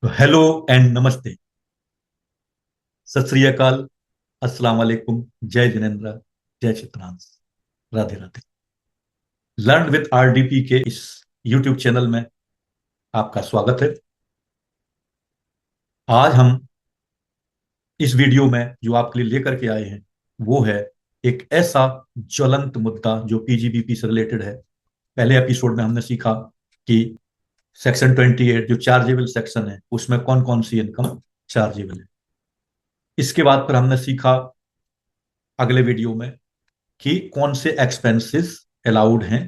तो hello and नमस्ते, सत श्री अकाल, अस्सलाम वालेकुम, जय जिनेन्द्र, जय Chitransh, Radhe Radhe. Learn with RDP के इस यूट्यूब चैनल में आपका स्वागत है। आज हम इस वीडियो में जो आपके लिए लेकर के आए हैं वो है एक ऐसा ज्वलंत मुद्दा जो पीजीबीपी से रिलेटेड है। पहले एपिसोड में हमने सीखा कि सेक्शन 28 जो चार्जेबल सेक्शन है उसमें कौन कौन सी इनकम चार्जेबल है। इसके बाद फिर हमने सीखा अगले वीडियो में कि कौन से एक्सपेंसेस अलाउड हैं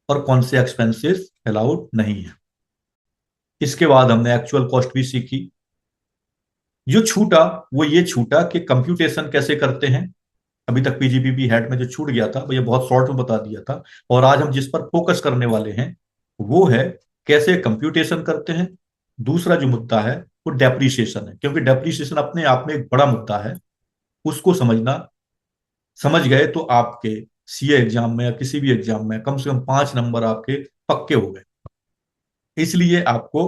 और कौन से एक्सपेंसेस अलाउड नहीं है। इसके बाद हमने एक्चुअल कॉस्ट भी सीखी। जो छूटा वो ये छूटा कि कंप्यूटेशन कैसे करते हैं। अभी तक पीजीबीबी हेड में जो छूट गया था वो ये बहुत शॉर्ट में बता दिया था। और आज हम जिस पर फोकस करने वाले हैं वो है कैसे कंप्यूटेशन करते हैं। दूसरा जो मुद्दा है वो डेप्रीसिएशन है, क्योंकि डेप्रीसिएशन अपने आप में एक बड़ा मुद्दा है। उसको समझ गए तो आपके सीए एग्जाम में या किसी भी एग्जाम में कम से कम 5 नंबर आपके पक्के हो गए। इसलिए आपको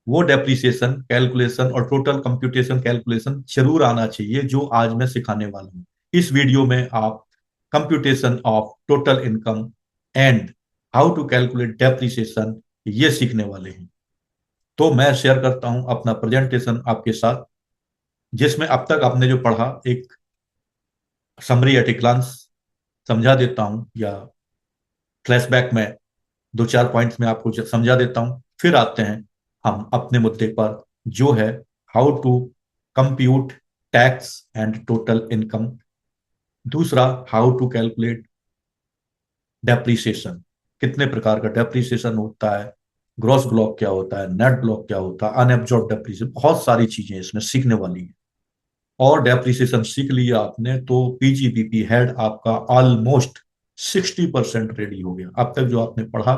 वो डेप्रिसिएशन कैलकुलेशन और टोटल कंप्यूटेशन कैलकुलेशन जरूर आना चाहिए जो आज मैं सिखाने वाला हूं। इस वीडियो में आप computation of total income and how to calculate depreciation ये सीखने वाले हैं। तो मैं शेयर करता हूं अपना प्रेजेंटेशन आपके साथ, जिसमें अब तक आपने जो पढ़ा एक समरी एट ए ग्लांस समझा देता हूं, या फ्लैशबैक में दो चार पॉइंट्स में आपको समझा देता हूं। फिर आते हैं हम अपने मुद्दे पर, जो है how to compute tax and total income. दूसरा, हाउ टू कैलकुलेट डेप्रीसिएशन, कितने प्रकार का डेप्रीसिएशन होता है, ग्रॉस ब्लॉक क्या होता है, नेट ब्लॉक क्या होता है, अनएब्जॉर्ब डेप्रीसिएशन, बहुत सारी चीजें इसमें सीखने वाली हैं। और डेप्रीसिएशन सीख लिया आपने तो पीजीबीपी हेड आपका ऑलमोस्ट 60% रेडी हो गया। अब तक जो आपने पढ़ा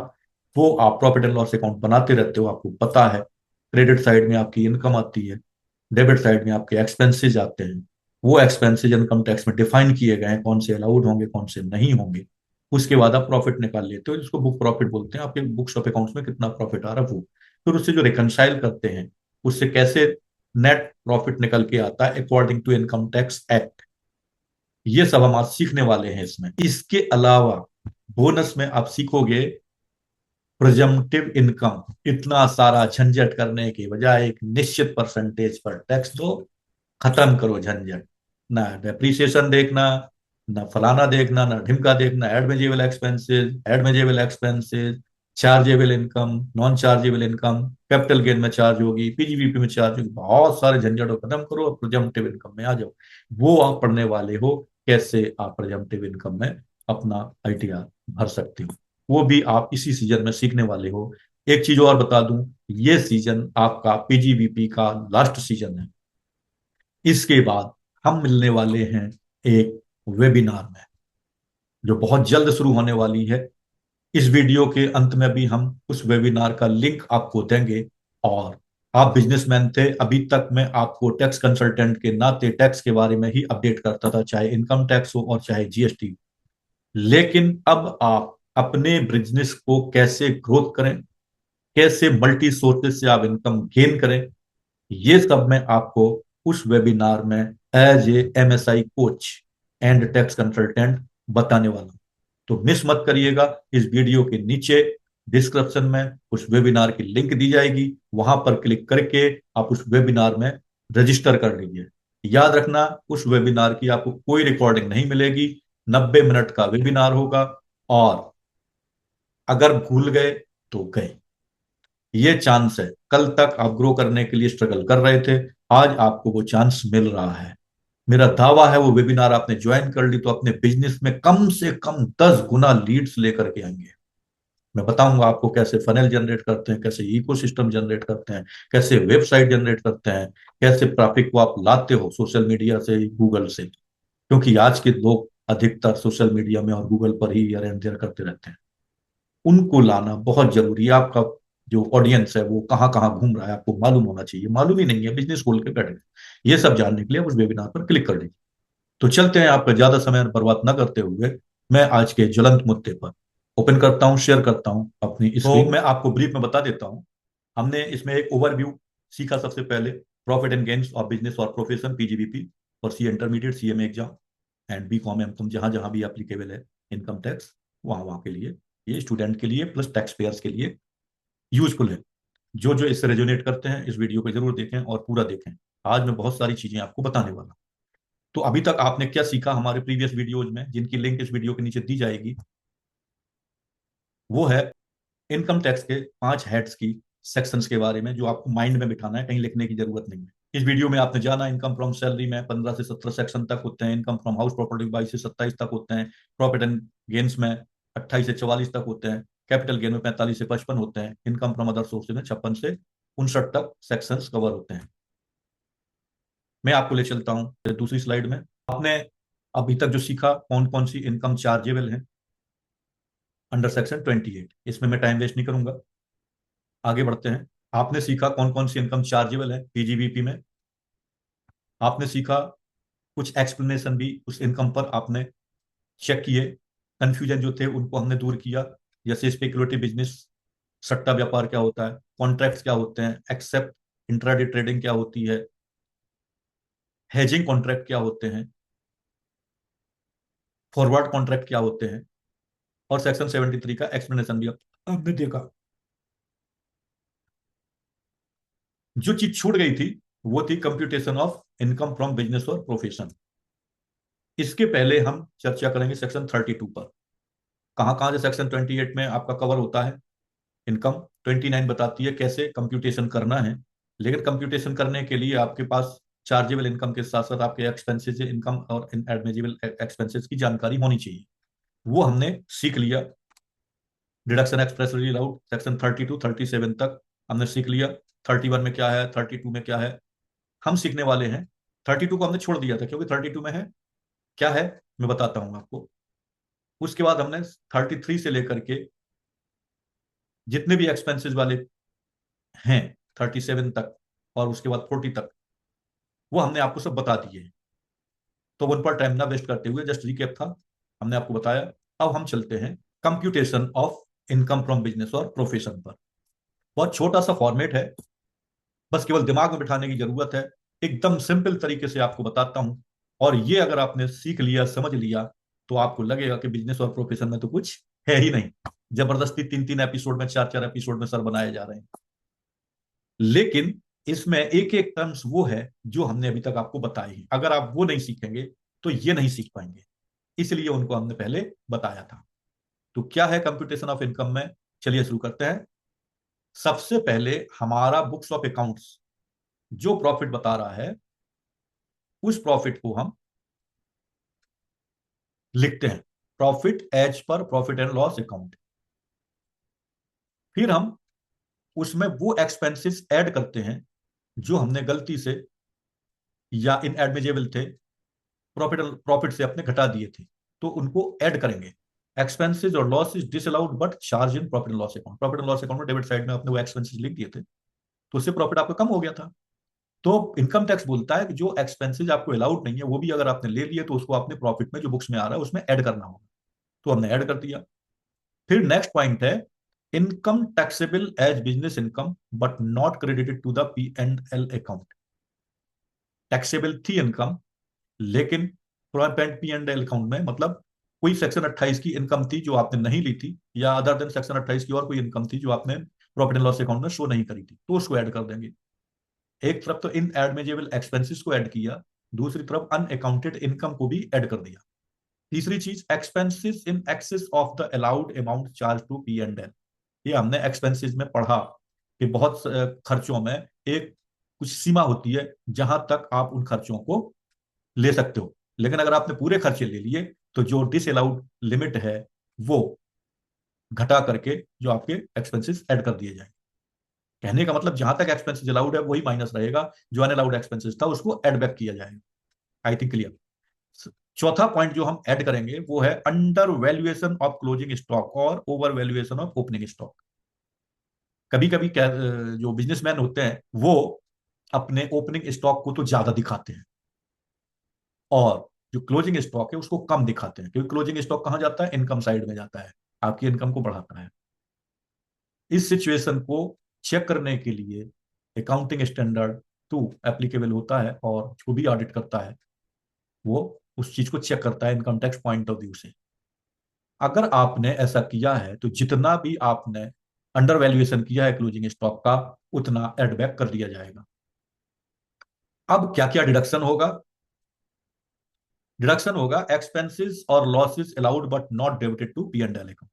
वो आप प्रॉफिट एंड लॉस अकाउंट बनाते रहते हो, आपको पता है। क्रेडिट साइड में आपकी इनकम आती है, डेबिट साइड में आपके एक्सपेंसेस आते हैं। वो एक्सपेंसेस इनकम टैक्स में डिफाइन किए गए हैं, कौन से अलाउड होंगे कौन से नहीं होंगे। उसके बाद आप प्रॉफिट निकाल लेते हो, जिसको बुक प्रॉफिट बोलते हैं। आपके बुक्स ऑफ अकाउंट्स में कितना प्रॉफिट आ रहा है वो, फिर उससे जो रिकनसाइल करते हैं उससे कैसे नेट प्रॉफिट निकल के आता है according to income tax act. ये सब हम आज सीखने वाले हैं इसमें। इसके अलावा बोनस में आप सीखोगे प्रिजम्पटिव इनकम। इतना सारा झंझट करने के बजाय एक निश्चित परसेंटेज पर टैक्स दो, खत्म करो झंझट। ना डेप्रिसिएशन देखना, ना फलाना देखना, ना ढिमका देखना। Admissible expenses, chargeable income, non chargeable income, capital gain में चार्ज होगी, पीजीबीपी में चार्ज होगी, बहुत सारे झंझट को खत्म करो और प्रिजम्पटिव इनकम में आ जाओ। वो आप पढ़ने वाले हो, कैसे आप प्रिजम्पटिव इनकम में अपना आईटीआर भर सकते हो। वो भी आप इसी सीजन में सीखने वाले हो। एक चीज और बता दूं, ये सीजन आपका पीजीबीपी का लास्ट सीजन है। इसके बाद हम मिलने वाले हैं एक वेबिनार में जो बहुत जल्द शुरू होने वाली है। इस वीडियो के अंत में भी हम उस वेबिनार का लिंक आपको देंगे। और आप बिजनेसमैन थे, अभी तक मैं आपको टैक्स कंसल्टेंट के नाते टैक्स के बारे में ही अपडेट करता था, चाहे इनकम टैक्स हो और चाहे जीएसटी। लेकिन अब आप अपने बिजनेस को कैसे ग्रोथ करें, कैसे मल्टी सोर्सेज से आप इनकम गेन करें, ये सब मैं आपको उस वेबिनार में as a MSI coach and tax consultant बताने वाला हूं। तो मिस मत करिएगा। इस वीडियो के नीचे डिस्क्रिप्शन में उस वेबिनार की लिंक दी जाएगी, वहां पर क्लिक करके आप उस वेबिनार में रजिस्टर कर लीजिए। याद रखना, उस वेबिनार की आपको कोई रिकॉर्डिंग नहीं मिलेगी। 90 मिनट का वेबिनार होगा, और अगर भूल गए तो गए। ये चांस है। कल तक आप ग्रो करने के लिए स्ट्रगल कर रहे थे, आज आपको वो चांस मिल रहा है। मेरा दावा है वो वेबिनार आपने ज्वाइन कर ली तो अपने बिजनेस में कम से कम 10 गुना लीड्स लेकर के आएंगे। मैं बताऊंगा आपको कैसे फनेल जनरेट करते हैं, कैसे इकोसिस्टम जनरेट करते हैं, कैसे वेबसाइट जनरेट करते हैं, कैसे ट्रैफिक को आप लाते हो सोशल मीडिया से, गूगल से। क्योंकि आज के लोग अधिकतर सोशल मीडिया में और गूगल पर ही ईयर एंड देयर करते रहते हैं। उनको लाना बहुत जरूरी है। आपका जो ऑडियंस है वो कहाँ कहाँ घूम रहा है आपको मालूम होना चाहिए। मालूम ही नहीं है, बिजनेस खोल के बैठ गए। ये सब जानने के लिए आप उस वेबिनार पर क्लिक कर लीजिए। तो चलते हैं, आपका ज्यादा समय बर्बाद न करते हुए मैं आज के ज्वलंत मुद्दे पर ओपन करता हूं, शेयर करता हूं अपनी स्क्रीन। तो मैं आपको ब्रीफ में बता देता हूं। हमने इसमें एक ओवरव्यू सीखा सबसे पहले profit and gains of business और प्रोफेशन, पीजीबीपी, और C intermediate, CMA exam, and B com, M com, जहां जहां भी एप्लीकेबल है इनकम टैक्स, वहां वहां के लिए, ये स्टूडेंट के लिए प्लस टैक्स पेयर्स के लिए यूजफुल है। जो जो इससे रेजोनेट करते हैं इस वीडियो को जरूर देखें और पूरा देखें। आज मैं बहुत सारी चीजें आपको बताने वाला। तो अभी तक आपने क्या सीखा हमारे प्रीवियस वीडियोज में, जिनकी लिंक इस वीडियो के नीचे दी जाएगी, वो है इनकम टैक्स के 5 हेड्स की सेक्शंस के बारे में, जो आपको माइंड में बिठाना है, कहीं लिखने की जरूरत नहीं है। इस वीडियो में आपने जाना इनकम फ्रॉम सैलरी में 15 से 17 सेक्शन तक होते हैं, इनकम फ्रॉम हाउस प्रॉपर्टी 22 से 27 तक होते हैं, प्रॉफिट एंड गेन्स में 28 से 44 तक होते हैं, कैपिटल गेन में 45 से 55 होते हैं, इनकम फ्रॉम अदर सोर्सेज में 56 से 59 तक सेक्शंस कवर होते हैं। मैं आपको ले चलता हूँ दूसरी स्लाइड में। आपने अभी तक जो सीखा, कौन कौन सी इनकम चार्जेबल है अंडर सेक्शन 28, इसमें मैं टाइम वेस्ट नहीं करूंगा, आगे बढ़ते हैं। आपने सीखा कौन कौन सी इनकम चार्जेबल है पीजीबीपी में। आपने सीखा कुछ एक्सप्लेनेशन भी उस इनकम पर आपने चेक किए, कंफ्यूजन जो थे उनको हमने दूर किया। जैसे स्पेकुलेटिव बिजनेस, सट्टा व्यापार क्या होता है, कॉन्ट्रैक्ट्स क्या होते हैं, एक्सेप्ट इंट्राडे ट्रेडिंग क्या होती है, हेजिंग कॉन्ट्रैक्ट क्या होते हैं, फॉरवर्ड कॉन्ट्रैक्ट क्या होते हैं, और सेक्शन 73 का एक्सप्लेनेशन भी हमने देखा। जो चीज छूट गई थी वो थी computation of income from business और प्रोफेशन। इसके पहले हम चर्चा करेंगे सेक्शन 32 पर। कहां कहां से सेक्शन 28 में आपका कवर होता है इनकम। 29 बताती है कैसे कंप्यूटेशन करना है, लेकिन कंप्यूटेशन करने के लिए आपके पास चार्जेबल इनकम के साथ साथ आपके एक्सपेंसेस इनकम और एडमिजिबल एक्सपेंसेस की जानकारी होनी चाहिए। वो हमने सीख लिया। डिडक्शन एक्सप्रेसली अलाउड सेक्शन 32 37 तक हमने सीख लिया। 31 में क्या है, 32 में क्या है, हम सीखने वाले हैं। 32 को हमने छोड़ दिया था क्योंकि 32 में है क्या है, मैं बताता हूं आपको। उसके बाद हमने 33 से लेकर के जितने भी एक्सपेंसेस वाले हैं 37 तक और उसके बाद 40 तक, वो हमने आपको सब बता दिए। तो उन पर टाइम ना वेस्ट करते हुए जस्ट रिकैप था, हमने आपको बताया। अब हम चलते हैं computation of income from business और प्रोफेशन पर। बहुत छोटा सा फॉर्मेट है, बस केवल दिमाग में बिठाने की जरूरत है। एकदम सिंपल तरीके से आपको बताता हूं, और ये अगर आपने सीख लिया, समझ लिया, तो आपको लगेगा कि बिजनेस और प्रोफेशन में तो कुछ है ही नहीं। जबरदस्ती 3 3 एपिसोड में, 4 4 एपिसोड में सर बनाए जा रहे हैं। लेकिन इसमें एक एक टर्म्स वो है जो हमने अभी तक आपको बताई है। अगर आप वो नहीं सीखेंगे तो ये नहीं सीख पाएंगे, इसलिए उनको हमने पहले बताया था। तो क्या है कंप्यूटेशन ऑफ इनकम में, चलिए शुरू करते हैं। सबसे पहले हमारा बुक्स ऑफ अकाउंट्स जो प्रॉफिट बता रहा है, उस प्रॉफिट को हम लिखते हैं profit as per profit and loss account. फिर हम उसमें वो एक्सपेंसेस ऐड करते हैं जो हमने गलती से या इनएडमिजेबल थे, प्रॉफिट प्रॉफिट से अपने घटा दिए थे, तो उनको ऐड करेंगे। एक्सपेंसेस और loss is disallowed but charge in profit and loss account. Profit and loss account में डेबिट साइड में अपने वो एक्सपेंसेस लिख दिए थे, तो उससे प्रॉफिट आपका कम हो गया था। तो इनकम टैक्स बोलता है कि जो एक्सपेंसेस आपको अलाउड नहीं है वो भी अगर आपने ले लिए तो उसको आपने प्रॉफिट में जो बुक्स में आ रहा है उसमें ऐड करना होगा। तो हमने ऐड कर दिया। फिर नेक्स्ट पॉइंट है income taxable as business income but not credited to the P&L account. Taxable थी इनकम, लेकिन P&L अकाउंट में मतलब कोई सेक्शन 28 की इनकम थी जो आपने नहीं ली थी, या अदर देन सेक्शन 28 की और कोई इनकम थी जो आपने प्रॉफिट एंड लॉस अकाउंट में शो नहीं करी थी, तो उसको ऐड कर देंगे। एक तरफ तो इन एडमिजेबल एक्सपेंसेस को ऐड किया, दूसरी तरफ अनअकाउंटेड इनकम को भी ऐड कर दिया। तीसरी चीज expenses in excess of the allowed amount charge to P&L। ये हमने एक्सपेंसेस में पढ़ा कि बहुत खर्चों में एक कुछ सीमा होती है जहां तक आप उन खर्चों को ले सकते हो, लेकिन अगर आपने पूरे खर्चे ले लिए तो जो डिसअलाउड लिमिट है वो घटा करके जो आपके एक्सपेंसेस ऐड कर दिए जाएंगे। कहने का मतलब जहां तक एक्सपेंसेस अलाउड है वही माइनस रहेगा, जो अनअलाउड एक्सपेंसेस था उसको ऐड बैक किया जाएगा। I think clear. चौथा पॉइंट जो हम ऐड करेंगे वो है under valuation of closing stock और over valuation of opening stock. कभी कभी जो बिजनेसमैन होते हैं वो अपने ओपनिंग स्टॉक को तो ज्यादा दिखाते हैं और जो क्लोजिंग स्टॉक है उसको कम दिखाते हैं, क्योंकि क्लोजिंग स्टॉक कहां जाता है, इनकम साइड में जाता है, आपकी इनकम को बढ़ाता है। इस सिचुएशन को चेक करने के लिए अकाउंटिंग स्टैंडर्ड 2 एप्लीकेबल होता है, और जो भी ऑडिट करता है वो उस चीज को चेक करता है income tax point of view से। अगर आपने ऐसा किया है तो जितना भी आपने अंडर वैल्यूएशन किया है क्लोजिंग स्टॉक का, उतना एड बैक कर दिया जाएगा। अब क्या क्या डिडक्शन होगा? डिडक्शन होगा एक्सपेंसेस और losses allowed but not debited to P and L account.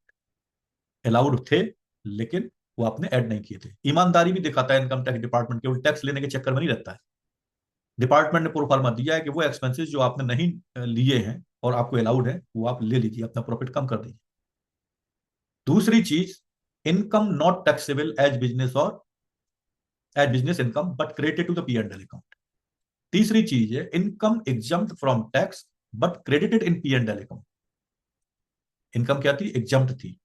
Allowed थे लेकिन वो आपने ऐड नहीं किए थे। ईमानदारी भी दिखाता है इनकम टैक्स डिपार्टमेंट, केवल टैक्स लेने के चक्कर में नहीं रहता है। डिपार्टमेंट ने प्रोफार्मा दिया है कि वो एक्सपेंसेस जो आपने नहीं लिए हैं और आपको अलाउड है, वो आप ले लीजिए, अपना प्रॉफिट कम कर दीजिए। दूसरी चीज, income not taxable as business और as business income but credited to the P and L account. तीसरी चीज है income exempt from tax but credited in P and L account. Income क्या थी? एग्जम्प्ट थी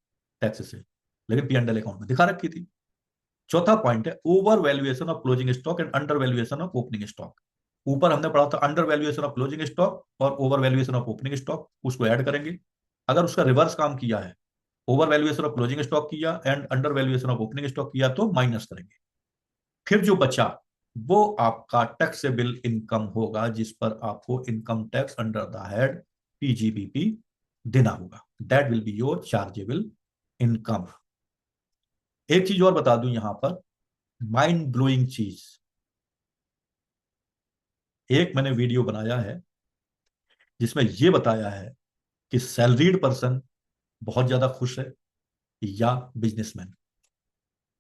टैक्स से, लेकिन पी एंड एल अकाउंट में दिखा रखी थी। चौथा पॉइंट है over valuation of closing stock and under valuation of opening stock. ऊपर हमने पढ़ा था under valuation of closing stock और over valuation of opening stock, उसको ऐड करेंगे। अगर उसका रिवर्स काम किया है, over valuation of closing stock किया and under valuation of opening stock किया, तो माइनस करेंगे। फिर जो बचा वो आपका टैक्सेबल इनकम होगा, जिस पर आपको income tax under the head PGBP देना होगा। That will be your chargeable income. एक चीज और बता दूं यहां पर, माइंड ब्लोइंग चीज। एक मैंने वीडियो बनाया है जिसमें यह बताया है कि सैलरीड पर्सन बहुत ज्यादा खुश है या बिजनेसमैन।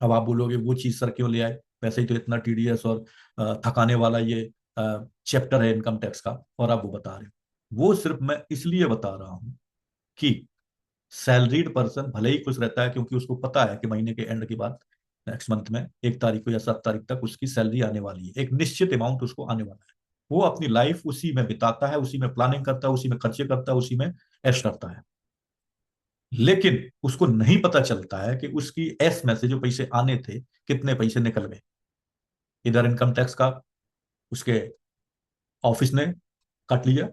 अब आप बोलोगे वो चीज सर क्यों ले आए, वैसे ही तो इतना टीडीएस और थकाने वाला ये चैप्टर है इनकम टैक्स का, और आप वो बता रहे हो। वो सिर्फ मैं इसलिए बता रहा हूं कि सैलरीड पर्सन भले ही खुश रहता है, क्योंकि उसको पता है कि महीने के एंड के बाद नेक्स्ट मंथ में 1 तारीख को या 7 तारीख तक उसकी सैलरी आने वाली है, एक निश्चित अमाउंट उसको आने वाला है। वो अपनी लाइफ उसी में बिताता है, उसी में प्लानिंग करता है, उसी में खर्चे करता है, उसी में ऐश करता है। लेकिन उसको नहीं पता चलता है कि उसकी एस में से जो पैसे आने थे, कितने पैसे निकल गए। इधर इनकम टैक्स का उसके ऑफिस ने काट लिया,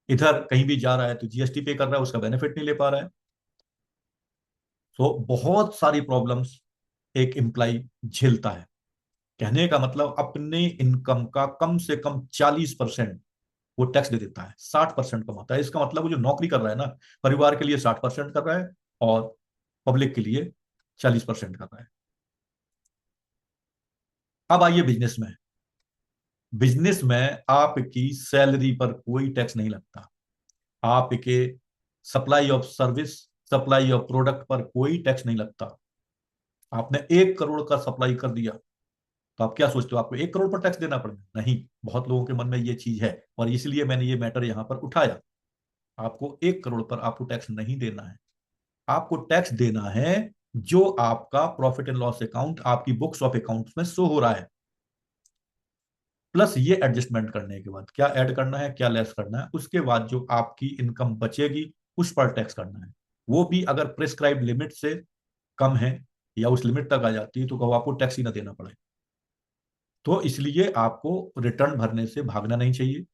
इधर कहीं भी जा रहा है तो जीएसटी पे कर रहा है, उसका बेनिफिट नहीं ले पा रहा है। तो बहुत सारी प्रॉब्लम्स एक एम्प्लाई झेलता है। कहने का मतलब अपने इनकम का कम से कम 40% वो टैक्स दे देता है, 60% कमाता है। इसका मतलब वो जो नौकरी कर रहा है ना, परिवार के लिए 60% कर रहा है और पब्लिक के लिए 40% कर रहा है। अब आइए बिजनेस में। बिजनेस में आपकी सैलरी पर कोई टैक्स नहीं लगता। आपके supply of service, supply of product पर कोई टैक्स नहीं लगता। आपने 1 करोड़ का सप्लाई कर दिया तो आप क्या सोचते हो, आपको 1 करोड़ पर टैक्स देना पड़ेगा? नहीं, बहुत लोगों के मन में ये चीज है, और इसलिए मैंने ये मैटर यहां पर उठाया। आपको 1 करोड़ पर आपको टैक्स नहीं देना है। आपको टैक्स देना है जो आपका प्रॉफिट एंड लॉस अकाउंट आपकी बुक्स ऑफ अकाउंट्स में शो हो रहा है, प्लस ये एडजस्टमेंट करने के बाद क्या ऐड करना है, क्या लेस करना है, उसके बाद जो आपकी इनकम बचेगी उस पर टैक्स करना है। वो भी अगर प्रिस्क्राइब लिमिट से कम है या उस लिमिट तक आ जाती है तो कहो आपको टैक्स ही ना देना पड़े। तो इसलिए आपको रिटर्न भरने से भागना नहीं चाहिए।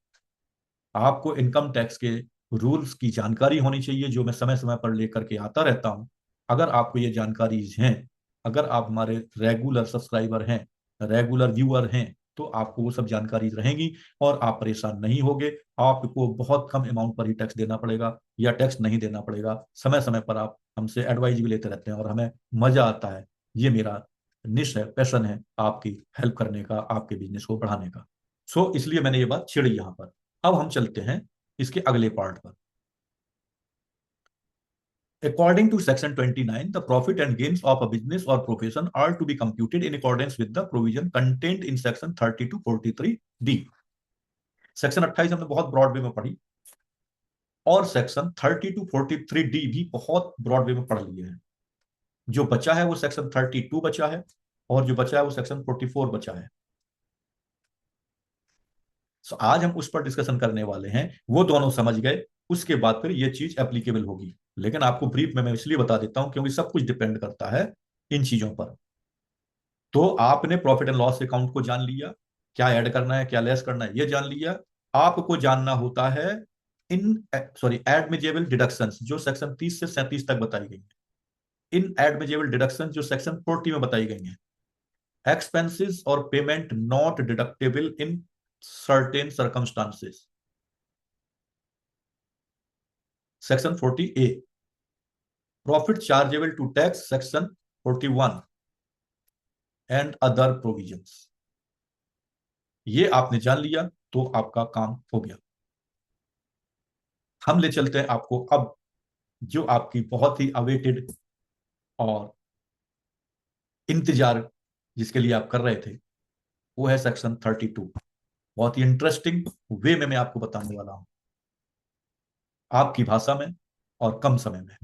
आपको इनकम टैक्स के रूल्स की जानकारी होनी चाहिए, जो मैं समय समय पर लेकर के आता रहता हूं। अगर आपको ये जानकारी है, अगर आप हमारे रेगुलर सब्सक्राइबर हैं, रेगुलर व्यूअर हैं, तो आपको वो सब जानकारी रहेंगी और आप परेशान नहीं होगे। आपको बहुत कम अमाउंट पर ही टैक्स देना पड़ेगा या टैक्स नहीं देना पड़ेगा। समय समय पर आप हमसे एडवाइस भी लेते रहते हैं और हमें मजा आता है। ये मेरा निश है, पैशन है आपकी हेल्प करने का, आपके बिजनेस को बढ़ाने का। इसलिए मैंने ये बात छिड़ी यहां पर। अब हम चलते हैं इसके अगले पार्ट पर। According to Section 29, the profit and gains of a business or profession are to be computed in accordance with the provision contained in Section 30 to 43D। Section 28 हमने बहुत ब्रॉड वे में पढ़ी, और सेक्शन 30 टू 43D भी बहुत broad way में पढ़ लिए हैं। जो बचा है वो सेक्शन 32 बचा है, और जो बचा है वो सेक्शन 44 बचा है। आज हम उस पर डिस्कशन करने वाले हैं। वो दोनों समझ गए, उसके बाद फिर ये चीज एप्लीकेबल होगी। लेकिन आपको ब्रीफ में मैं इसलिए बता देता हूं क्योंकि सब कुछ डिपेंड करता है इन चीजों पर। तो आपने प्रॉफिट एंड लॉस अकाउंट को जान लिया, क्या ऐड करना है क्या लेस करना है ये जान लिया। आपको जानना होता है इन सॉरी एडमिजेबल डिडक्शंस जो सेक्शन 30 से 37 तक बताई गई है, इन एडमिजेबल डिडक्शन जो सेक्शन 40 में बताई गई है। एक्सपेंसेस और payment not deductible in certain circumstances, section 40A। Profit chargeable to tax, section 41 and other provisions. ये आपने जान लिया तो आपका काम हो गया। हम ले चलते हैं आपको अब जो आपकी बहुत ही अवेटेड और इंतजार जिसके लिए आप कर रहे थे, वो है सेक्शन 32। बहुत ही इंटरेस्टिंग वे में मैं आपको बताने वाला हूं, आपकी भाषा में और कम समय में।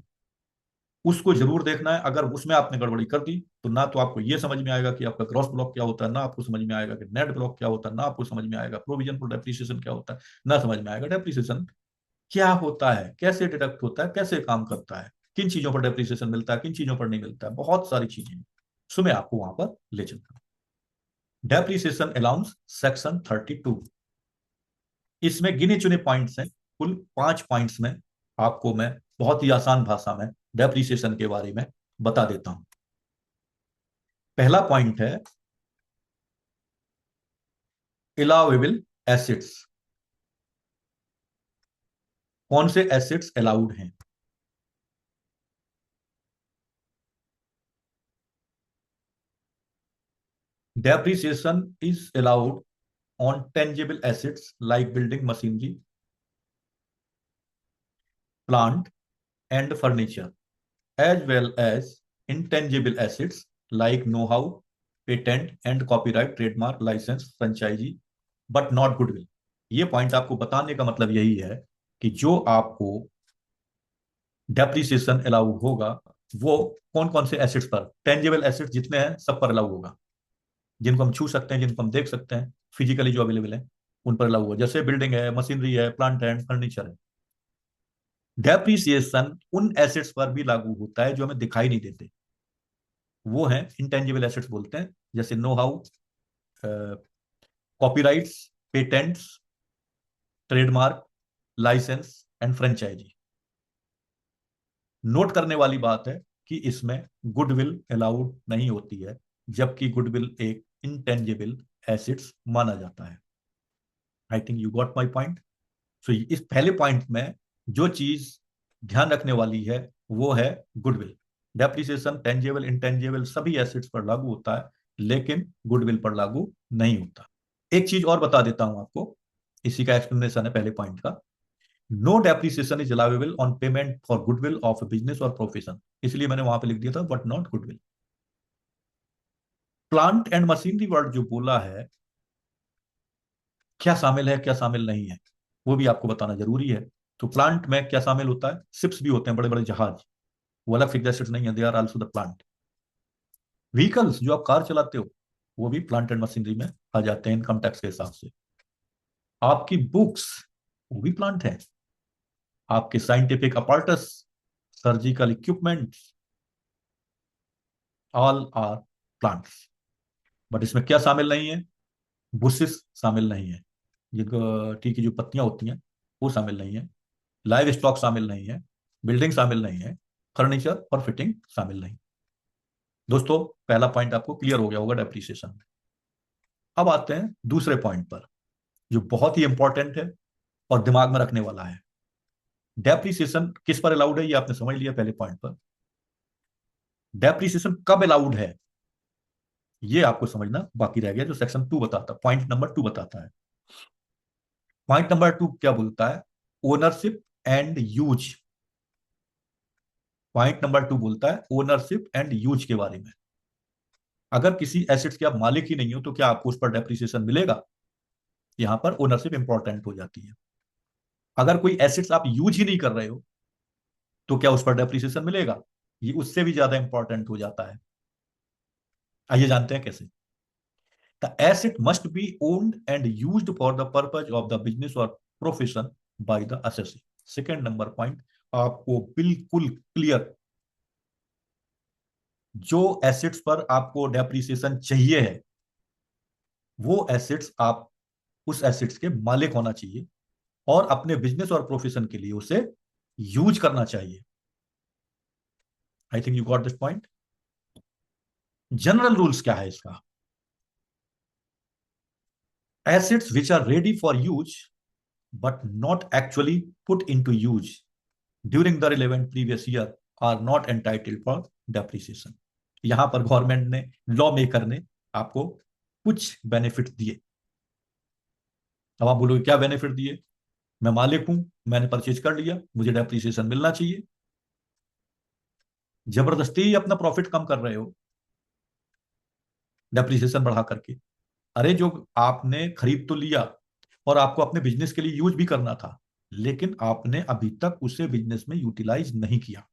उसको जरूर देखना है। अगर उसमें आपने गड़बड़ी कर दी तो ना तो आपको यह समझ में आएगा कि आपका ग्रॉस ब्लॉक क्या होता है, ना आपको समझ में आएगा कि नेट ब्लॉक क्या होता है, ना आपको समझ में आएगा प्रोविजन फॉर डेप्रिसिएशन क्या होता है, ना समझ में आएगा डेप्रिसिएशन क्या होता है, कैसे डिडक्ट होता है, कैसे काम करता है, किन चीजों पर डेप्रिसिएशन मिलता है, किन चीजों पर नहीं मिलता है, बहुत सारी चीजें। सो मैं आपको वहां पर ले चलता हूं। Depreciation allowance, section 32। इसमें गिने चुने पॉइंट्स हैं, कुल 5 पॉइंट्स में आपको मैं बहुत ही आसान भाषा में डेप्रिसिएशन के बारे में बता देता हूं। पहला पॉइंट है अलाउेबल एसेट्स। कौन से एसेट्स अलाउड हैं? Depreciation is allowed on tangible assets like building machinery, plant and furniture, as well as intangible assets like know-how, patent and copyright, trademark, license, franchisee, but not goodwill। ये point आपको बताने का मतलब यही है कि जो आपको डेप्रिसिएशन अलाउ होगा वो कौन कौन से एसेट्स पर, टेंजिबल एसेट्स जितने हैं सब पर अलाउ होगा, जिनको हम छू सकते हैं, जिनको हम देख सकते हैं, फिजिकली जो अवेलेबल है उन पर अलाउ होगा। जैसे बिल्डिंग है, मशीनरी है, प्लांट एंड फर्नीचर है। डेप्रिसिएशन उन एसेट्स पर भी लागू होता है जो हमें दिखाई नहीं देते, वो है इंटेंजिबल एसेट्स बोलते हैं। जैसे know how, copyrights, patents, trademark, licence and franchisee. Note करने वाली बात है कि इसमें गुडविल अलाउड नहीं होती है, जबकि गुडविल एक इंटेंजिबल एसेट्स माना जाता है। I think you got my point. So इस पहले पॉइंट में जो चीज ध्यान रखने वाली है वो है गुडविल। डेप्रिसिएशन टेंजेबल इंटेंजेबल सभी एसेट्स पर लागू होता है, लेकिन गुडविल पर लागू नहीं होता। एक चीज और बता देता हूं आपको, इसी का एक्सप्लेनेशन है पहले पॉइंट का। No depreciation is allowable on payment for goodwill of business और प्रोफेशन, इसलिए मैंने वहां पे लिख दिया था but not goodwill. Plant and machinery word जो बोला है, क्या शामिल है क्या शामिल नहीं है वो भी आपको बताना जरूरी है। तो प्लांट में क्या शामिल होता है? शिप्स भी होते हैं, बड़े बड़े जहाज, वो अलग फिक्स्ड एसेट्स नहीं है, they are also the plant. Vehicles जो आप कार चलाते हो वो भी प्लांट एंड मशीनरी में आ जाते हैं इनकम टैक्स के हिसाब से। आपकी बुक्स वो भी प्लांट है, आपके scientific apparatus, surgical equipment, all are plants. But इसमें क्या शामिल नहीं है? बुशेस शामिल नहीं है, जिनको टी की जो पत्तियां होती हैं वो शामिल नहीं है, लाइव स्टॉक शामिल नहीं है, बिल्डिंग शामिल नहीं है, फर्नीचर और फिटिंग शामिल नहीं। दोस्तों पहला पॉइंट आपको क्लियर हो गया होगा डेप्रिसिएशन में। अब आते हैं दूसरे पॉइंट पर जो बहुत ही इंपॉर्टेंट है और दिमाग में रखने वाला है। डेप्रिसिएशन किस पर अलाउड है ये आपने समझ लिया पहले पॉइंट पर। डेप्रिसिएशन कब अलाउड है ये आपको समझना बाकी रह गया, जो सेक्शन 2 बताता, पॉइंट नंबर 2 बताता है। पॉइंट नंबर 2 क्या बोलता है? Ownership and use. Point number 2 बोलता है ओनरशिप एंड यूज के बारे में। अगर किसी एसेट्स के आप मालिक ही नहीं हो तो क्या आपको उस पर डेप्रिसिएशन मिलेगा? यहां पर ओनरशिप इंपॉर्टेंट हो जाती है। अगर कोई एसेट्स आप यूज ही नहीं कर रहे हो तो क्या उस पर डेप्रिसिएशन मिलेगा? ये उससे भी ज्यादा इंपॉर्टेंट हो जाता है। आइए जानते हैं कैसे। The asset must be owned and used for the purpose of the business और profession by the assessee. Second number point आपको बिल्कुल क्लियर, जो एसेट्स पर आपको डेप्रिसिएशन चाहिए है वो एसेट्स आप उस एसेट्स के मालिक होना चाहिए और अपने बिजनेस और प्रोफेशन के लिए उसे यूज करना चाहिए। आई think you got this point. General rules क्या है इसका? assets which are ready for use but not actually put into use during the relevant previous year are not entitled for depreciation. यहां पर गवर्नमेंट ने, law maker ने आपको कुछ benefit दिए। अब आप बोलोगे क्या बेनिफिट दिए? मैं मालिक हूं, मैंने परचेज कर लिया, मुझे डेप्रिसिएशन मिलना चाहिए। जबरदस्ती अपना प्रॉफिट कम कर रहे हो डेप्रिसिएशन बढ़ा करके। अरे जो आपने खरीद तो लिया और आपको अपने बिजनेस के लिए यूज भी करना था, लेकिन आपने अभी तक उसे बिजनेस में यूटिलाइज नहीं किया।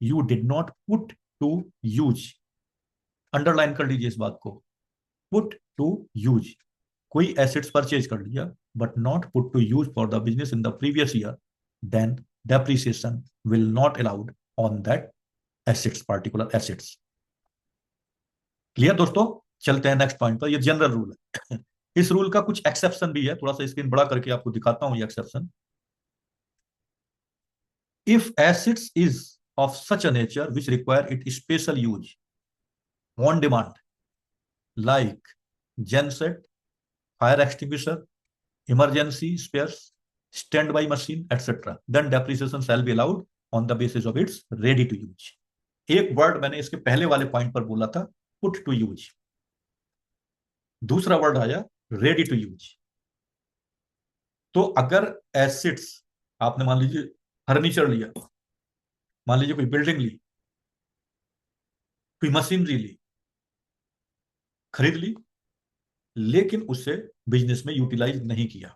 You did not put to use. Underline कर लीजिए इस बात को, पुट टू यूज। कोई एसेट्स परचेज कर लिया but not put to use for the business in the previous year, then depreciation will not allowed on that assets, particular assets. Clear दोस्तों? चलते हैं नेक्स्ट पॉइंट पर। ये जनरल रूल है। इस रूल का कुछ एक्सेप्शन भी है, थोड़ा सा स्क्रीन बड़ा करके आपको दिखाता हूं ये exception. If assets is of such a nature which require it special use on demand, like genset, fire extinguisher, emergency spares, standby machine etcetera, then depreciation shall be allowed on the basis of its ready to use. एक word मैंने इसके पहले वाले point पर बोला था, put to use. दूसरा word आया रेडी टू यूज। तो अगर एसिड्स, आपने मान लीजिए फर्नीचर लिया, मान लीजिए कोई बिल्डिंग ली, कोई मशीनरी ली, खरीद ली, लेकिन उसे बिजनेस में यूटिलाइज नहीं किया।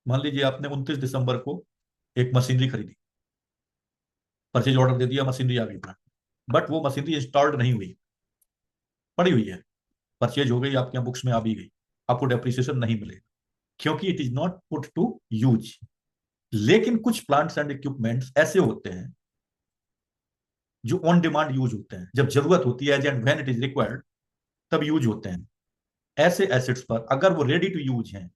मान लीजिए आपने 29 दिसंबर को एक मशीनरी खरीदी, परचेज ऑर्डर दे दिया, मशीनरी आ गई, बट वो मशीनरी इंस्टॉल्ड नहीं हुई, पड़ी हुई है, परचेज हो गई, आपके यहाँ बुक्स में आ भी गई, आपको डेप्रिसिएशन नहीं मिलेगा क्योंकि it is not put to use. लेकिन कुछ प्लांट्स एंड इक्विपमेंट्स ऐसे होते हैं जो ऑन डिमांड यूज होते हैं, जब जरूरत होती है, and when it is required, तब यूज होते हैं। ऐसे एसेट्स पर अगर वो रेडी टू यूज हैं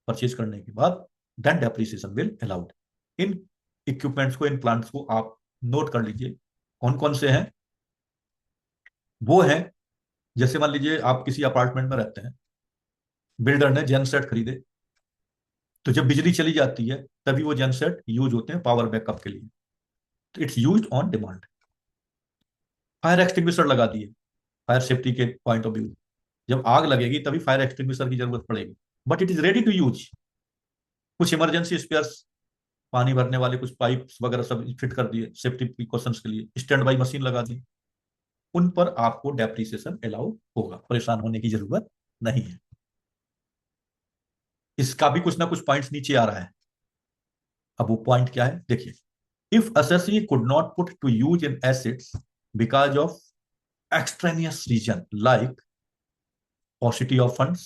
परचेज करने के बाद, देन डेप्रिसिएशन विल अलाउड। इन इक्विपमेंट्स को, इन प्लांट्स को आप नोट कर लीजिए कौन कौन से हैं। वो है, जैसे मान लीजिए आप किसी अपार्टमेंट में रहते हैं, बिल्डर ने जेनसेट खरीदे, तो जब बिजली चली जाती है तभी वो जेनसेट यूज होते हैं पावर बैकअप के लिए, तो it's used on demand. Fire extinguisher लगा दिए, फायर सेफ्टी के पॉइंट ऑफ व्यू, जब आग लगेगी तभी फायर एक्सटिंग्विशर की जरूरत पड़ेगी, but it is ready to use. कुछ इमरजेंसी स्पेयर्स, पानी भरने वाले कुछ पाइप्स वगैरह सब फिट कर दिए सेफ्टी प्रिकॉशंस के लिए, स्टैंड बाई मशीन लगा दी, उन पर आपको डेप्रिसिएशन अलाउ होगा, परेशान होने की जरूरत नहीं है। इसका भी कुछ ना कुछ पॉइंट्स नीचे आ रहा है। अब वो पॉइंट क्या है देखिए। If assessee could not put to use in assets because of extraneous reason like paucity of funds,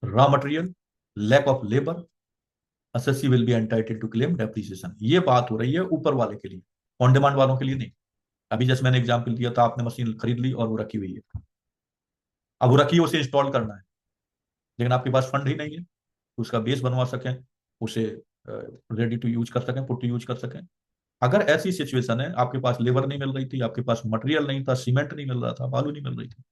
raw material, lack of labor, assessee will be entitled to claim depreciation। ये बात हो रही है ऊपर वाले के लिए, ऑन डिमांड वालों के लिए नहीं। अभी जैसे मैंने एग्जांपल दिया था, आपने मशीन खरीद ली और वो रखी हुई है, अब वो रखी है, उसे इंस्टॉल करना है, लेकिन आपके पास फंड ही नहीं है उसका बेस बनवा सकें, उसे रेडी टू यूज कर सकें, पुट टू यूज कर सकें। अगर ऐसी सिचुएशन है, आपके पास लेबर नहीं मिल रही थी, आपके पास मटेरियल नहीं था, सीमेंट नहीं मिल रहा था, बालू नहीं मिल रही थी,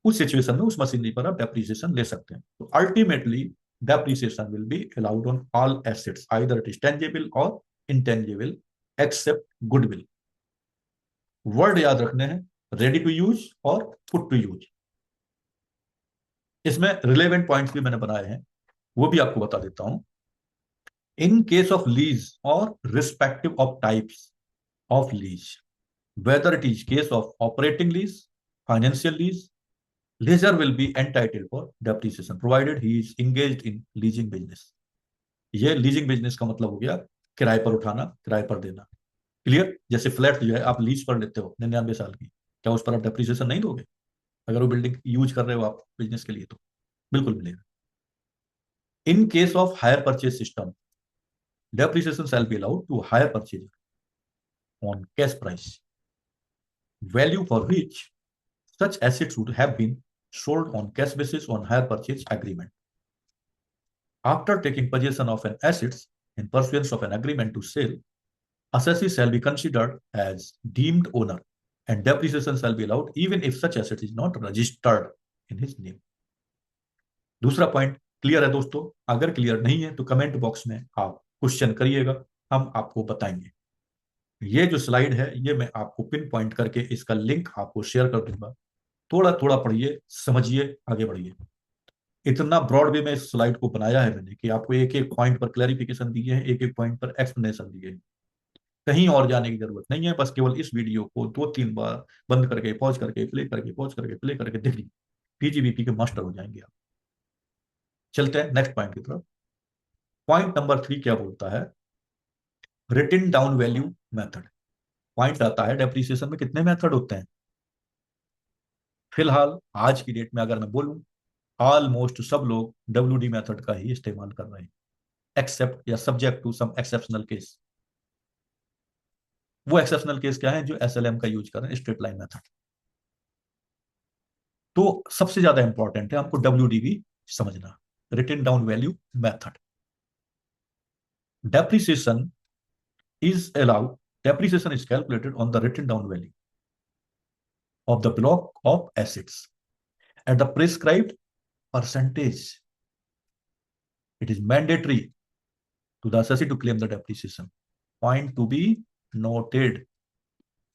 उस सिचुएशन में उस मशीनरी पर आप डेप्रिसिएशन ले सकते हैं। तो ultimately depreciation will be allowed on all assets, either it is tangible और इनटेंजिबल एक्सेप्ट गुडविल। वर्ड याद रखने हैं, रेडी टू यूज और पुट टू यूज। इसमें रिलेवेंट पॉइंट्स भी मैंने बनाए हैं, वो भी आपको बता देता हूं। इन केस ऑफ लीज और respective of types of lease, whether it is case of operating lease, financial lease, leaser will be entitled for depreciation provided he is engaged in leasing business। ये लीजिंग बिजनेस का मतलब हो गया किराए पर उठाना, किराए पर देना। क्लियर? जैसे फ्लैट जो है आप लीज पर लेते हो 99 साल की, क्या उस पर आप डेप्रिसिएशन नहीं दोगे? अगर वो बिल्डिंग यूज कर रहे हो आप बिजनेस के लिए तो बिल्कुल मिलेगा। In case of hire purchase system, depreciation shall be allowed to hire purchase on cash price, value for which such assets would have been sold on cash basis on hire purchase agreement. After taking possession of an assets in pursuance of an agreement to sell, assessee shall be considered as deemed owner and depreciation shall be allowed even if such asset is not registered in his name। दूसरा point clear है दोस्तों? अगर clear नहीं है तो comment box में आप question करिएगा, हम आपको बताएंगे। ये जो स्लाइड है ये मैं आपको पिन पॉइंट करके इसका लिंक आपको शेयर कर दूंगा। थोड़ा थोड़ा पढ़िए, समझिए, आगे बढ़िए। इतना ब्रॉड वे में इस स्लाइड को बनाया है मैंने कि आपको एक एक पॉइंट पर क्लैरिफिकेशन दिए हैं, एक एक पॉइंट पर एक्सप्लेनेशन दिए हैं। कहीं और जाने की जरूरत नहीं है, बस केवल इस वीडियो को 2-3 बार बंद करके पॉज करके प्ले करके पॉज करके प्ले करके देख लीजिए, पीजीबीपी के मास्टर हो जाएंगे आप। चलते हैं नेक्स्ट पॉइंट की तरफ। पॉइंट नंबर 3 क्या बोलता है? Written down value method. Point आता है डेप्रिसिएशन में कितने मेथड होते हैं। फिलहाल आज की डेट में अगर मैं बोलूं, ऑलमोस्ट सब लोग WD मेथड का ही इस्तेमाल कर रहे हैं, एक्सेप्ट या subject to some exceptional case. वो एक्सेप्शनल केस क्या है? जो SLM का यूज कर रहे हैं, स्ट्रेट लाइन मेथड। तो सबसे ज्यादा इंपॉर्टेंट है हमको WDV समझना, written down value method. Depreciation is allowed, depreciation is calculated on the written down value of the block of assets at the prescribed percentage. It is mandatory to the assessee to claim the depreciation. Point to be noted.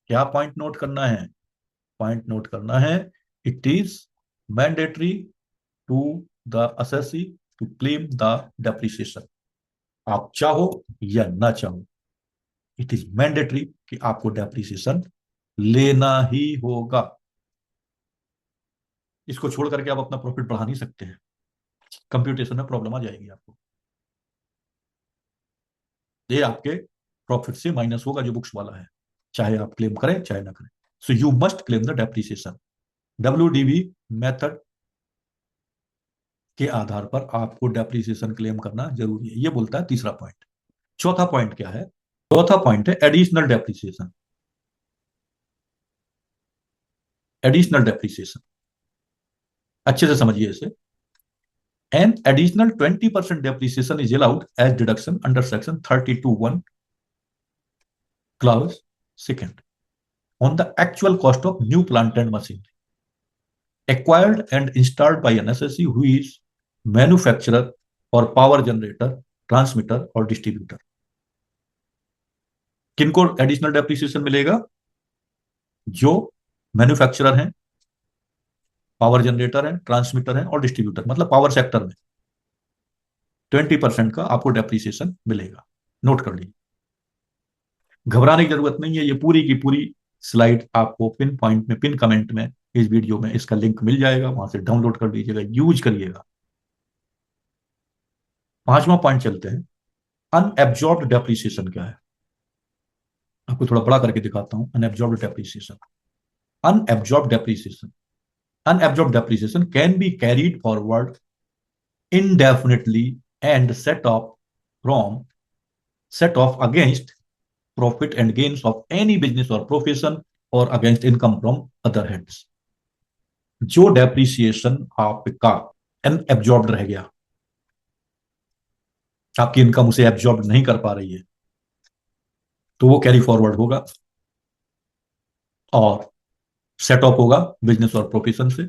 क्या point note करना है? Point note करना है, it is mandatory to the assessee to claim the depreciation। आप चाहो या ना चाहो, इट इज मैंडेटरी कि आपको डेप्रिसिएशन लेना ही होगा। इसको छोड़ करके आप अपना प्रॉफिट बढ़ा नहीं सकते हैं, कंप्यूटेशन में प्रॉब्लम आ जाएगी आपको। ये आपके प्रॉफिट से माइनस होगा जो बुक्स वाला है, चाहे आप क्लेम करें चाहे ना करें। So you must claim the depreciation. WDV method के आधार पर आपको डेप्रिसिएशन क्लेम करना जरूरी है, ये बोलता है तीसरा पॉइंट। चौथा पॉइंट क्या है? चौथा पॉइंट है एडिशनल डेप्रिसिएशन। एडिशनल डेप्रिसिएशन अच्छे से समझिए इसे। An additional 20% depreciation is allowed as deduction under section 32(1) clause second on the actual cost of new plant and machinery acquired and installed by an assessee who is manufacturer or power generator, transmitter or distributor। किनको additional depreciation मिलेगा? जो manufacturer हैं, power generator है, transmitter है और distributor, मतलब power sector में 20% का आपको डेप्रिसिएशन मिलेगा। नोट कर लीजिए, घबराने की जरूरत नहीं है। ये पूरी की पूरी स्लाइड आपको पिन पॉइंट में, पिन कमेंट में इस वीडियो में इसका लिंक मिल जाएगा, वहां से डाउनलोड कर लीजिएगा, यूज करिएगा। पांचवा पॉइंट चलते हैं, अनएब्जॉर्ब्ड डेप्रिसिएशन क्या है? आपको थोड़ा बड़ा करके दिखाता हूं। Unabsorbed depreciation, unabsorbed depreciation, unabsorbed depreciation can be carried forward indefinitely and set off against profit and gains of any business or profession or against income from other heads। जो depreciation आपका अनएब्जॉर्ब्ड रह गया, आपकी income उसे absorb नहीं कर पा रही है, तो वो कैरी फॉरवर्ड होगा और सेट ऑफ होगा बिजनेस और प्रोफेशन से।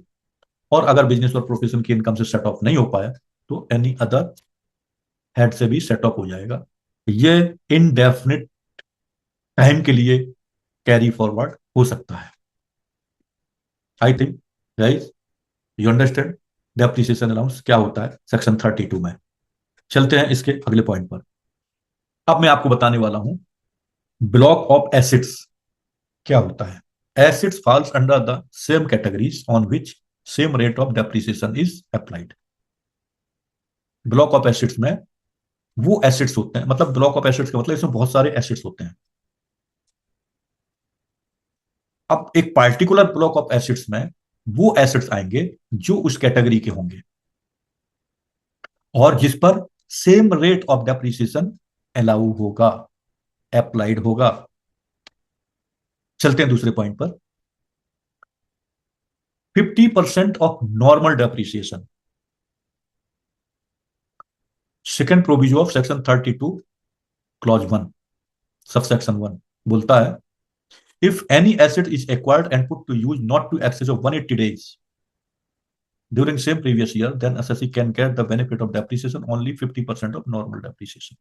और अगर बिजनेस और प्रोफेशन की इनकम से सेट ऑफ नहीं हो पाया तो एनी अदर हेड से भी सेट ऑफ हो जाएगा। ये इनडेफिनिट टाइम के लिए कैरी फॉरवर्ड हो सकता है। I think guys you understand depreciation allowance क्या होता है सेक्शन 32 में। चलते हैं इसके अगले पॉइंट पर। अब मैं आपको बताने वाला हूं ब्लॉक ऑफ एसिड्स क्या होता है। Acids falls under the same categories on which same rate of depreciation is applied. Block of acids में वो एसिड्स होते हैं, मतलब ब्लॉक ऑफ एसिड्स का मतलब इसमें बहुत सारे एसिड्स होते हैं। अब एक पार्टिकुलर ब्लॉक ऑफ एसिड्स में वो एसिड्स आएंगे जो उस कैटेगरी के होंगे और जिस पर same rate of depreciation allow होगा, अप्लाइड होगा। चलते हैं दूसरे पॉइंट पर। 50% of normal depreciation, second proviso of section 32 clause 1 subsection 1 बोलता है, if any asset is acquired and put to use not to excess of 180 days during same previous year, then assessee can get the benefit of depreciation only 50% of normal depreciation.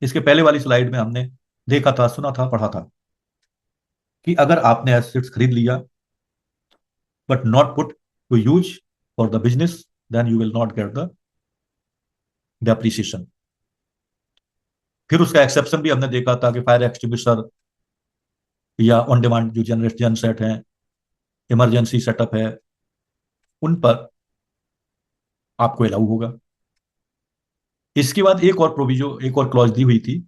इसके पहले वाली slide में हमने देखा था, सुना था, पढ़ा था कि अगर आपने एसेट्स खरीद लिया but not put to use for the business, then you will not get the depreciation. फिर उसका एक्सेप्शन भी हमने देखा था कि फायर एक्सटिंग्विशर या ऑन डिमांड जो जनरेशन सेट है, इमरजेंसी सेटअप है, उन पर आपको अलाउ होगा। इसके बाद एक और प्रोविजो, एक और क्लॉज दी हुई थी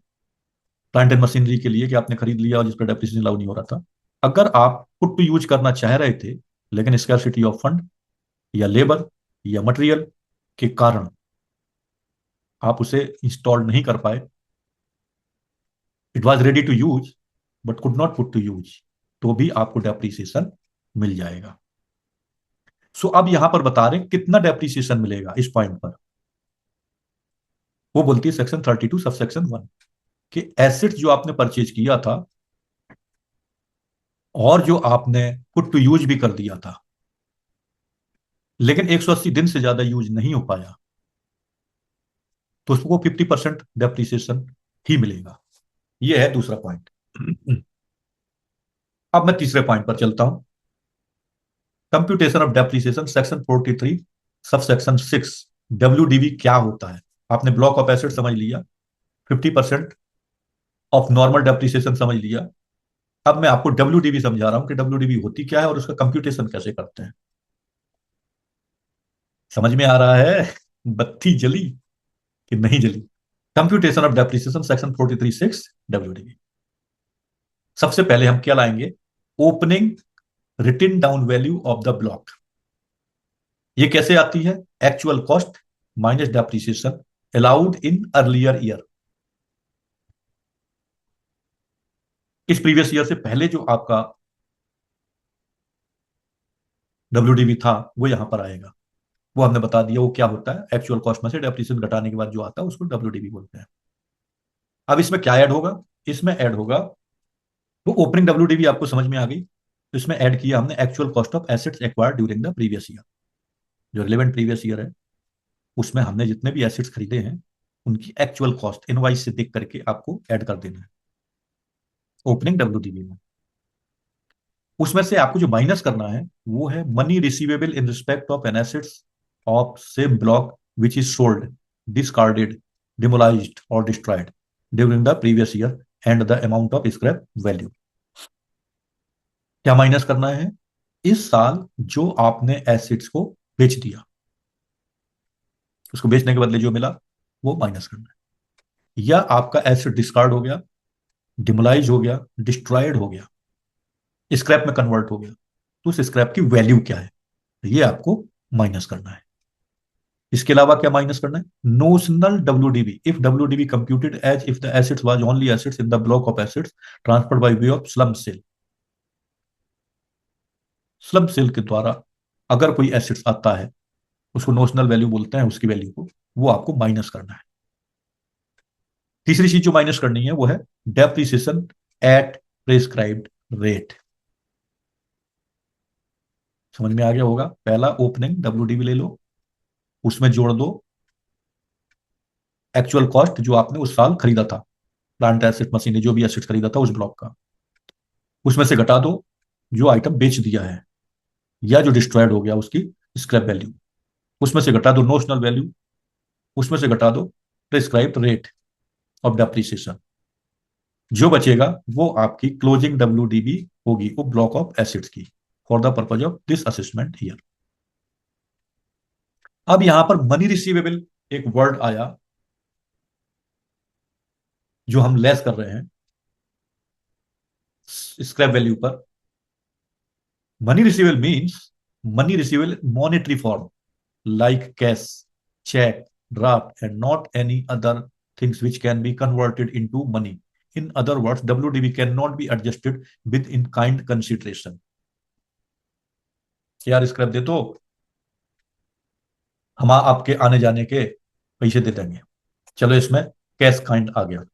प्लांट एंड मशीनरी के लिए कि आपने खरीद लिया और जिस पर डेप्रिसिएशन अलाउ नहीं हो रहा था, अगर आप पुट टू यूज करना चाह रहे थे लेकिन स्कैरसिटी ऑफ फंड या लेबर या मटेरियल के कारण आप उसे इंस्टॉल नहीं कर पाए, it was ready to use but could not put to use, तो भी आपको डेप्रिसिएशन मिल जाएगा। सो अब यहां पर बता रहे कितना डेप्रिसिएशन मिलेगा इस पॉइंट पर। वो बोलती है सेक्शन 32 सब सेक्शन 1 कि एसेट जो आपने परचेज किया था और जो आपने पुट टू यूज भी कर दिया था लेकिन 180 दिन से ज्यादा यूज नहीं हो पाया, तो उसको 50% डेप्रिसिएशन ही मिलेगा। ये है दूसरा पॉइंट। अब मैं तीसरे पॉइंट पर चलता हूं। Computation of depreciation section 43 sub section 6 WDB क्या होता है। आपने ब्लॉक ऑफ एसेट समझ लिया, 50% ऑफ नॉर्मल डेप्रिसिएशन समझ लिया। अब मैं आपको डब्ल्यूडीबी समझा रहा हूं कि डब्ल्यूडीबी होती क्या है और उसका कंप्यूटेशन कैसे करते हैं। समझ में आ रहा है? बत्ती जली कि नहीं जली? Computation of depreciation section 43(6) WDV. सबसे पहले हम क्या लाएंगे? Opening written down value of the block. ये कैसे आती है? Actual cost minus depreciation allowed in earlier year. इस प्रीवियस ईयर से पहले जो आपका डब्ल्यूडीबी था वो यहां पर आएगा। वो हमने बता दिया वो क्या होता है। एक्चुअल कॉस्ट में से डेप्रिसिएशन घटाने के बाद जो आता है उसको डब्ल्यूडीबी बोलते हैं। अब इसमें क्या ऐड होगा? इसमें ऐड होगा, वो ओपनिंग डब्ल्यूडीबी आपको समझ में आ गई, तो इसमें ऐड किया हमने actual cost of assets acquired during the previous year. जो रिलेवेंट प्रीवियस ईयर है उसमें हमने जितने भी एसेट्स खरीदे हैं उनकी एक्चुअल कॉस्ट इनवाइस से देख करके आपको ऐड कर देना है ओपनिंग डब्ल्यूडीबी में। उसमें से आपको जो माइनस करना है वो है money receivable in respect of an assets of same block which is sold, discarded, demolished और destroyed during the previous year and the amount of scrap value. क्या माइनस करना है? इस साल जो आपने एसेट्स को बेच दिया, उसको बेचने के बदले जो मिला वो माइनस करना है। या आपका एसेट डिस्कार्ड हो गया, डिमोलाइज हो गया, डिस्ट्रॉयड हो गया, स्क्रैप में कन्वर्ट हो गया, तो उस स्क्रैप की वैल्यू क्या है ये आपको माइनस करना है। इसके अलावा क्या माइनस करना है? Notional WDV if WDV computed as if the assets was only assets in the block of assets transferred by way of slump sale. Slump sale के द्वारा अगर कोई एसेट्स आता है उसको नोशनल वैल्यू बोलते हैं, उसकी वैल्यू को, वो आपको माइनस करना है। तीसरी चीज जो माइनस करनी है वो है डेप्रिसिएशन एट प्रिस्क्राइब्ड रेट। समझ में आ गया होगा? पहला ओपनिंग डब्ल्यूडीबी ले लो, उसमें जोड़ दो एक्चुअल कॉस्ट जो आपने उस साल खरीदा था, प्लांट एसेट, मशीनरी, जो भी एसेट खरीदा था उस ब्लॉक का, उसमें से घटा दो जो आइटम बेच दिया है या जो डिस्ट्रॉयड हो गया उसकी स्क्रैप वैल्यू, उसमें से घटा दो नोशनल वैल्यू, उसमें से घटा दो प्रिस्क्राइब्ड रेट ऑफ डेप्रिसिएशन। जो बचेगा वो आपकी क्लोजिंग डब्ल्यूडीबी होगी, वो ब्लॉक ऑफ एसेट्स की, for the purpose of this assessment year. अब यहां पर मनी रिसीवेबल एक वर्ड आया जो हम लेस कर रहे हैं स्क्रैप वैल्यू पर। Money receivable means money receivable monetary form like cash, check, draft, and not any other things which can be converted into money. In other words, WDV cannot be adjusted with in kind consideration. यार scrap दे तो हम आपके आने जाने के पैसे दे देंगे, चलो इसमें कैश काइंड आ गया।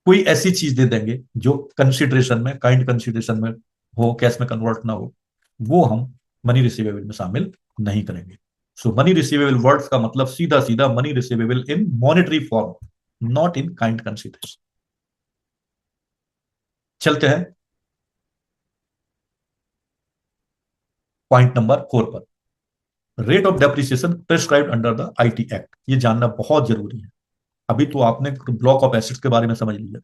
कोई ऐसी चीज दे देंगे जो कंसिडरेशन में, काइंड कंसिडरेशन में हो, कैश में कन्वर्ट ना हो, वो हम मनी रिसीवेबल में शामिल नहीं करेंगे। सो मनी रिसीवेबल वर्ड्स का मतलब सीधा सीधा money receivable in monetary form, not in kind consideration. चलते हैं पॉइंट नंबर 4 पर। Rate of depreciation prescribed under the IT act, ये जानना बहुत जरूरी है। अभी तो आपने ब्लॉक ऑफ एसेट्स के बारे में समझ लिया,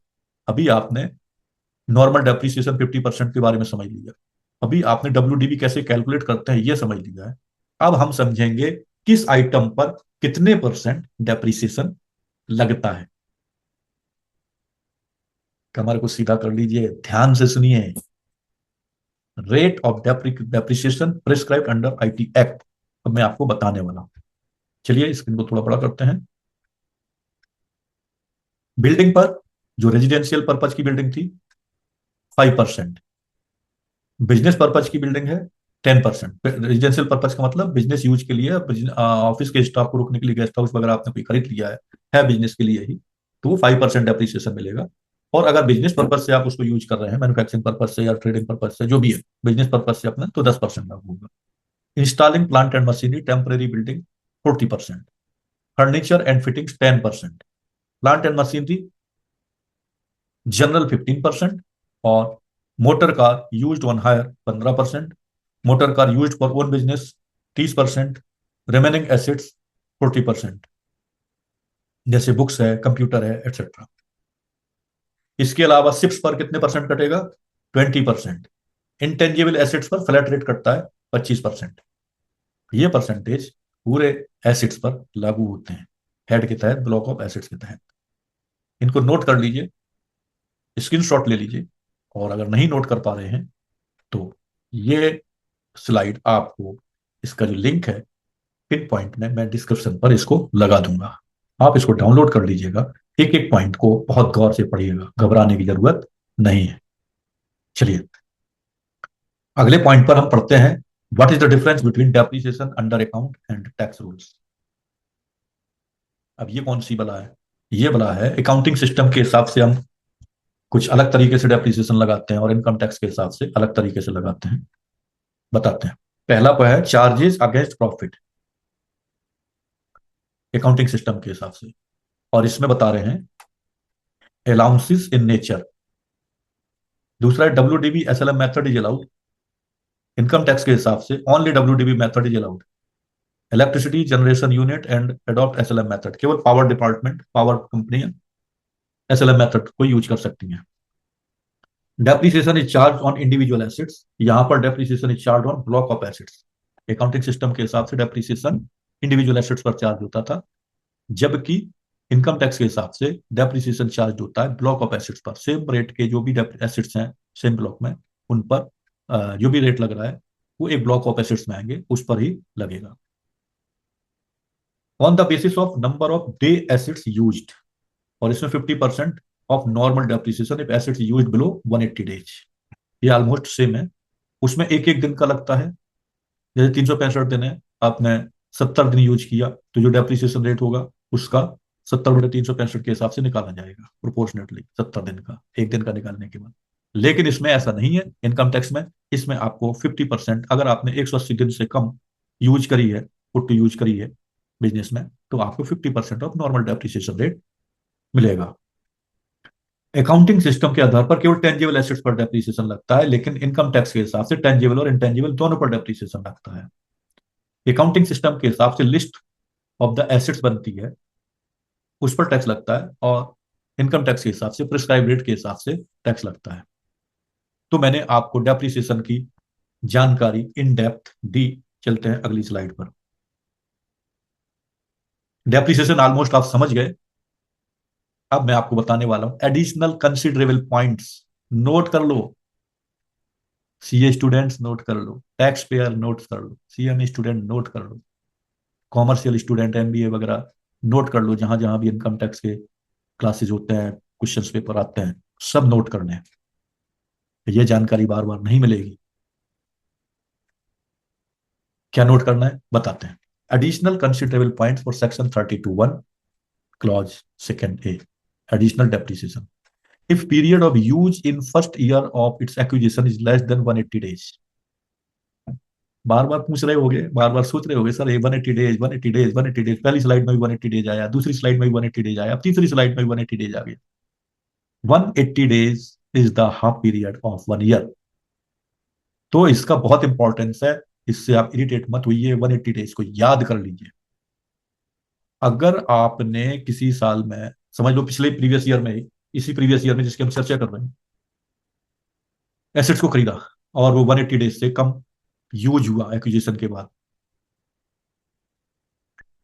अभी आपने नॉर्मल डेप्रिसिएशन 50% के बारे में समझ लिया, अभी आपने डब्ल्यूडीबी कैसे कैलकुलेट करते हैं ये समझ लिया है। अब हम समझेंगे किस आइटम पर कितने परसेंट डेप्रिसिएशन लगता है। कमर को सीधा कर लीजिए, ध्यान से सुनिए। Rate of depreciation prescribed under IT act, अब मैं आपको बताने वाला हूं। चलिए स्क्रीन को थोड़ा बड़ा करते हैं। बिल्डिंग पर, जो रेजिडेंशियल पर्पज की बिल्डिंग थी, 5%। बिजनेस पर्पज की बिल्डिंग है 10%। रेजिडेंशियल पर्पज का मतलब बिजनेस यूज के लिए, ऑफिस के स्टाफ को रुकने के लिए गेस्ट हाउस वगैरह आपने कोई खरीद लिया है बिजनेस के लिए ही, तो वो 5% डेप्रिसिएशन मिलेगा। और अगर बिजनेस पर्पज से आप उसको यूज कर रहे हैं, मैन्युफैक्चरिंग पर्पज से या ट्रेडिंग पर्पज से, जो भी है बिजनेस पर्पज से अपना, तो 10% लागू होगा। Installing plant and machinery temporary building 40%। Furniture and fittings 10%। Plant and machinery general 15%। और motor car used on hire 15%। Motor car used for own business 30%। Remaining assets 40%, जैसे बुक्स है, कंप्यूटर है, एटसेट्रा। इसके अलावा शिप्स पर कितने परसेंट कटेगा? 20%। Intangible assets पर फ्लैट रेट कटता है 25%। ये परसेंटेज पूरे एसेट्स पर लागू होते हैं, हेड के तहत, ब्लॉक ऑफ एसेट्स के तहत। इनको नोट कर लीजिए, स्क्रीनशॉट ले लीजिए, और अगर नहीं नोट कर पा रहे हैं तो ये स्लाइड आपको, इसका जो लिंक है पिन पॉइंट में, मैं डिस्क्रिप्शन पर इसको लगा दूंगा। आप इसको डाउनलोड कर लीजिएगा, एक एक पॉइंट को बहुत गौर से पढ़िएगा, घबराने की जरूरत नहीं है। चलिए अगले पॉइंट पर हम पढ़ते हैं। What is the difference between depreciation under account and tax rules. अब ये कौन सी बला है? ये बला है अकाउंटिंग सिस्टम के हिसाब से हम कुछ अलग तरीके से डेप्रिसिएशन लगाते हैं और इनकम टैक्स के हिसाब से अलग तरीके से लगाते हैं। बताते हैं। पहला पर है charges against profit, accounting system के हिसाब से, और इसमें बता रहे हैं अलाउंसेस इन नेचर। दूसरा है WDV SLM method is allowed, income tax के हिसाब से only WDV method is allowed. Electricity generation unit and adopt SLM method, केवल पावर डिपार्टमेंट, पावर कंपनियां एसएलएम मेथड को यूज कर सकती हैं। Depreciation is charge on individual assets, यहां पर depreciation is charge on block of assets. Accounting system के हिसाब से डेप्रिसिएशन इंडिविजुअल एसेट्स पर चार्ज होता था, जबकि इनकम टैक्स के हिसाब से डेप्रिसिएशन चार्ज होता है ब्लॉक ऑफ एसेट्स पर। सेम रेट के जो भी एसेट्स हैं सेम ब्लॉक में, उन पर जो भी रेट लग रहा है वो एक ब्लॉक ऑफ एसेट्स में आएंगे, उस पर ही लगेगा। On the basis of number of day assets used, और इसमें 50% of normal depreciation if assets used below 180 days. ये ऑलमोस्ट सेम है, उसमें एक एक दिन का लगता है। जैसे 365 दिन है, आपने 70 दिन यूज किया, तो जो डेप्रिसिएशन रेट होगा उसका 70/365 के हिसाब से निकाला जाएगा, प्रोपोर्शनेटली 70 दिन का, एक दिन का निकालने के बाद। लेकिन इसमें ऐसा नहीं है, इनकम टैक्स में इसमें आपको 50%, अगर आपने 180 दिन से कम यूज करी है, पुट टू यूज करी है बिजनेस में, तो आपको 50% ऑफ नॉर्मल डेप्रिसिएशन रेट मिलेगा। अकाउंटिंग सिस्टम के आधार पर केवल टेंजिबल एसेट्स पर डेप्रिसिएशन लगता है, लेकिन इनकम टैक्स के हिसाब से टेंजिबल और इंटेंजिबल दोनों पर डेप्रिसिएशन लगता है। अकाउंटिंग सिस्टम के हिसाब से लिस्ट ऑफ द एसेट्स बनती है, उस पर टैक्स लगता है, और इनकम टैक्स के हिसाब से प्रिस्क्राइब रेट के हिसाब से टैक्स लगता है। तो मैंने आपको डेप्रिसिएशन की जानकारी इन डेप्थ दी। चलते हैं अगली स्लाइड पर। डेप्रिसिएशन ऑलमोस्ट आप समझ गए, अब मैं आपको बताने वाला हूं एडिशनल कंसिडरेबल पॉइंट्स। नोट कर लो, सीए स्टूडेंट्स नोट कर लो, टैक्स पेयर नोट कर लो, सीएमए स्टूडेंट नोट कर लो, कॉमर्शियल स्टूडेंट एमबीए वगैरह नोट कर लो, जहां जहां भी इनकम टैक्स के क्लासेस होते हैं, क्वेश्चंस पेपर आते हैं, सब नोट करने हैं। ये जानकारी बार बार नहीं मिलेगी। क्या नोट करना है बताते हैं। Additional considerable points for section 32(1) clause second A, additional depreciation if period of use in first year of its acquisition is less than 180 days। बार बार पूछ रहे होगे, बार बार सोच रहे होगे, सर ये 180 डेज 180 डेज 180 डेज, पहली स्लाइड में भी 180 डेज आया, दूसरी स्लाइड में भी 180 डेज आया, अब तीसरी स्लाइड में भी 180 डेज आ गया। 180 days is the half period of 1 year. तो इसका बहुत इंपॉर्टेंस है, इससे आप इरिटेट मत होइए, 180 डेज को याद कर लीजिए। अगर आपने किसी साल में, समझ लो पिछले प्रीवियस ईयर में, इसी प्रीवियस ईयर में जिसकी हम चर्चा कर रहे हैं, एसेट्स को खरीदा और वो 180 डेज से कम यूज हुआ एक्विजिशन के बाद,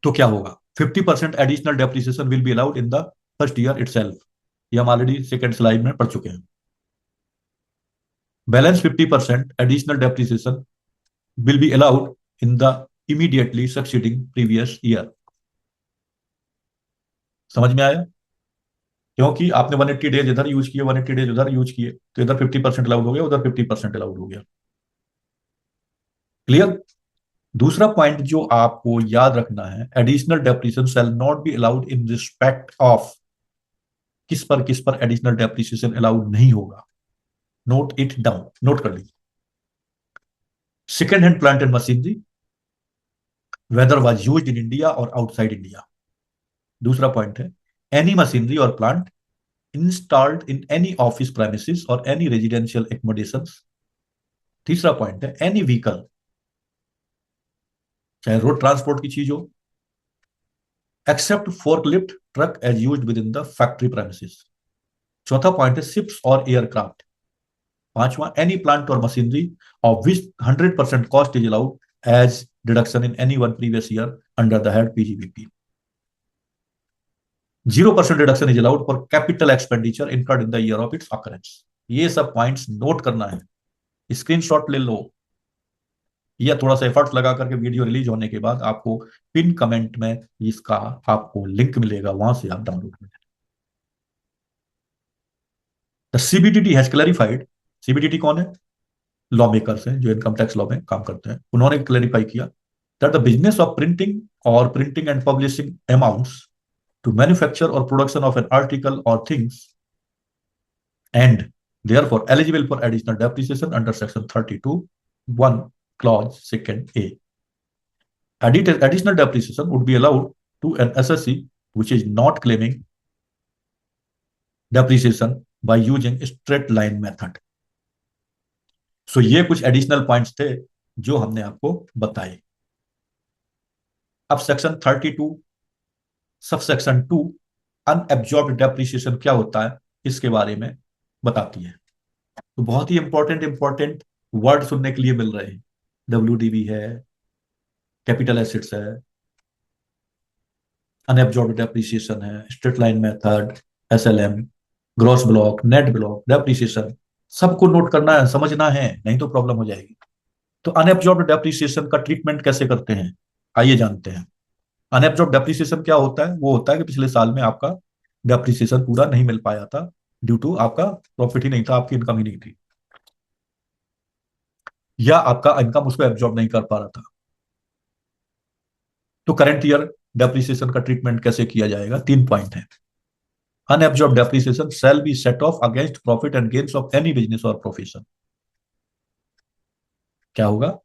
तो क्या होगा? 50% additional depreciation will be allowed in the first year it self. ये हम ऑलरेडी सेकेंड स्लाइड में पढ़ चुके हैं। Balance 50% additional depreciation will be allowed in the immediately succeeding previous year. समझ में आया? क्योंकि आपने 180 डेज इधर यूज किए, 180 डेज उधर यूज किए, तो इधर 50% अलाउड हो गया, उधर 50% अलाउड हो गया। क्लियर? दूसरा पॉइंट जो आपको याद रखना है, additional depreciation shall not be allowed in respect of, किस पर एडिशनल डेप्रिसिएशन अलाउड नहीं होगा। नोट इट डाउन, नोट कर लीजिए। Second hand plant and machinery, whether was used in India और आउटसाइड इंडिया। दूसरा पॉइंट है, एनी मशीनरी और plant installed in any office premises और एनी रेजिडेंशियल एकोमोडेशंस। तीसरा पॉइंट है, एनी व्हीकल, चाहे रोड ट्रांसपोर्ट की चीज हो, except forklift truck as used within the factory premises. चौथा पॉइंट है, शिप्स और एयरक्राफ्ट। पांचवा, एनी प्लांट और machinery of which 100% cost is allowed as deduction in any one previous year under the head PGBP. 0% deduction is allowed for capital expenditure incurred in the year of its occurrence. ये सब points note करना है, screenshot ले लो, या थोड़ा सा efforts लगा करके वीडियो रिलीज होने के बाद आपको पिन कमेंट में इसका आपको लिंक मिलेगा, वहां से आप डाउनलोड कर। The CBDT has clarified, CBDT कौन है? लॉ मेकर्स हैं जो इनकम टैक्स लॉ में काम करते हैं, उन्होंने क्लैरिफाई किया that the business of printing और printing and publishing amounts to manufacture or production of an article or things and therefore eligible for additional depreciation under section 32 1 clause second a. Additional depreciation would be allowed to an assessee which is not claiming depreciation by using straight line method. So ये कुछ additional points थे जो हमने आपको बताए। अब section 32 sub section 2 unabsorbed depreciation क्या होता है इसके बारे में बताती है। तो बहुत ही इंपॉर्टेंट इंपॉर्टेंट वर्ड सुनने के लिए मिल रहे हैं। डब्ल्यूडीबी है, कैपिटल एसेट्स है, अनएब्जॉर्ब्ड डेप्रिसिएशन है, straight line method, SLM, gross block, net block, depreciation, सबको नोट करना है, समझना है, नहीं तो प्रॉब्लम हो जाएगी। तो अनएब्जॉर्ब्ड डेप्रिसिएशन का ट्रीटमेंट कैसे करते हैं, आइए जानते हैं। अनएब्जॉर्ब्ड डेप्रिसिएशन क्या होता है? वो होता है कि पिछले साल में आपका डेप्रिसिएशन पूरा नहीं मिल पाया था, ड्यू टू आपका प्रॉफिट ही नहीं था, आपकी इनकम ही नहीं थी, या आपका इनकम उसको एब्जॉर्ब नहीं कर पा रहा था। तो करंट ईयर डेप्रिसिएशन का ट्रीटमेंट कैसे किया जाएगा? 3 पॉइंट है। Unabsorbed depreciation shall B set off against profit and gains of any business और प्रोफेशन। क्या होगा?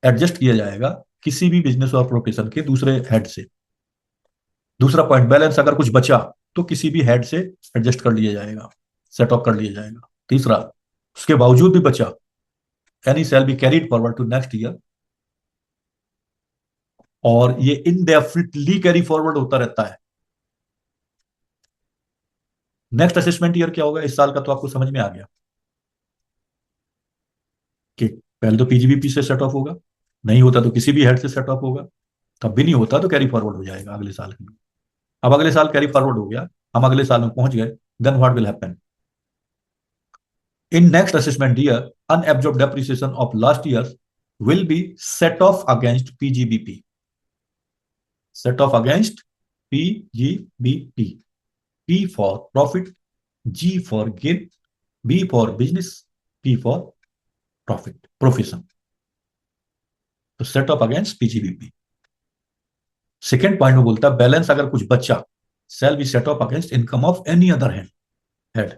एडजस्ट किया जाएगा किसी भी बिजनेस और प्रोफेशन के दूसरे हेड से। दूसरा पॉइंट, बैलेंस अगर कुछ बचा तो किसी भी हेड से एडजस्ट कर लिया जाएगा, सेट ऑफ कर लिया जाएगा। तीसरा, उसके बावजूद भी बचा, any shall be carried forward to next year, और ये इनडेफिनिटली कैरी फॉरवर्ड होता रहता है। नेक्स्ट असेसमेंट ईयर क्या होगा इस साल का, तो आपको समझ में आ गया कि पहले तो पीजीबीपी से सेट ऑफ होगा, नहीं होता तो किसी भी हेड से सेट ऑफ होगा, तब भी नहीं होता तो कैरी फॉरवर्ड हो जाएगा अगले साल के लिए। अब अगले साल कैरी फॉरवर्ड हो गया, हम अगले साल में पहुंच गए, then what will happen? In next assessment year unabsorbed depreciation of last year will be set off against PGBP, set off against PGBP. P for profit, G for gain, B for business, P for profit, profession. तो set off against PGBP. Second point में बोलता है balance अगर कुछ बचा, shall be set off against income of any other head,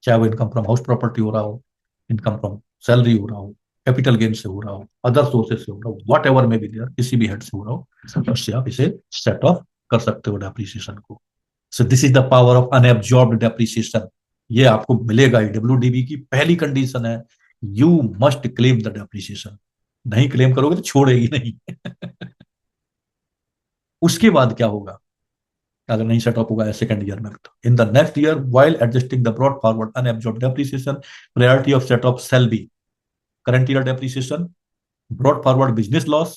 चाहे वो income from house property हो रहा हो, इनकम फ्रॉम सैलरी हो रहा हो, कैपिटल गेन से हो रहा हो, अदर सोर्सेस से हो रहा हो, वट एवर में भी देयर, किसी भी हेड से हो रहा हो, उससे आप इसे सेट ऑफ कर सकते हो डेप्रिसिएशन को। So this is the power of unabsorbed depreciation. ये आपको मिलेगा ही। डब्ल्यूडीबी की पहली कंडीशन है, you must claim the depreciation. नहीं क्लेम करोगे तो छोड़ेगी नहीं। उसके बाद क्या होगा अगर नहीं सेट अप होगा सेकंड ईयर में? तो in the next year while adjusting the brought forward unabsorbed depreciation, priority of set up shall be current year depreciation, brought forward business loss,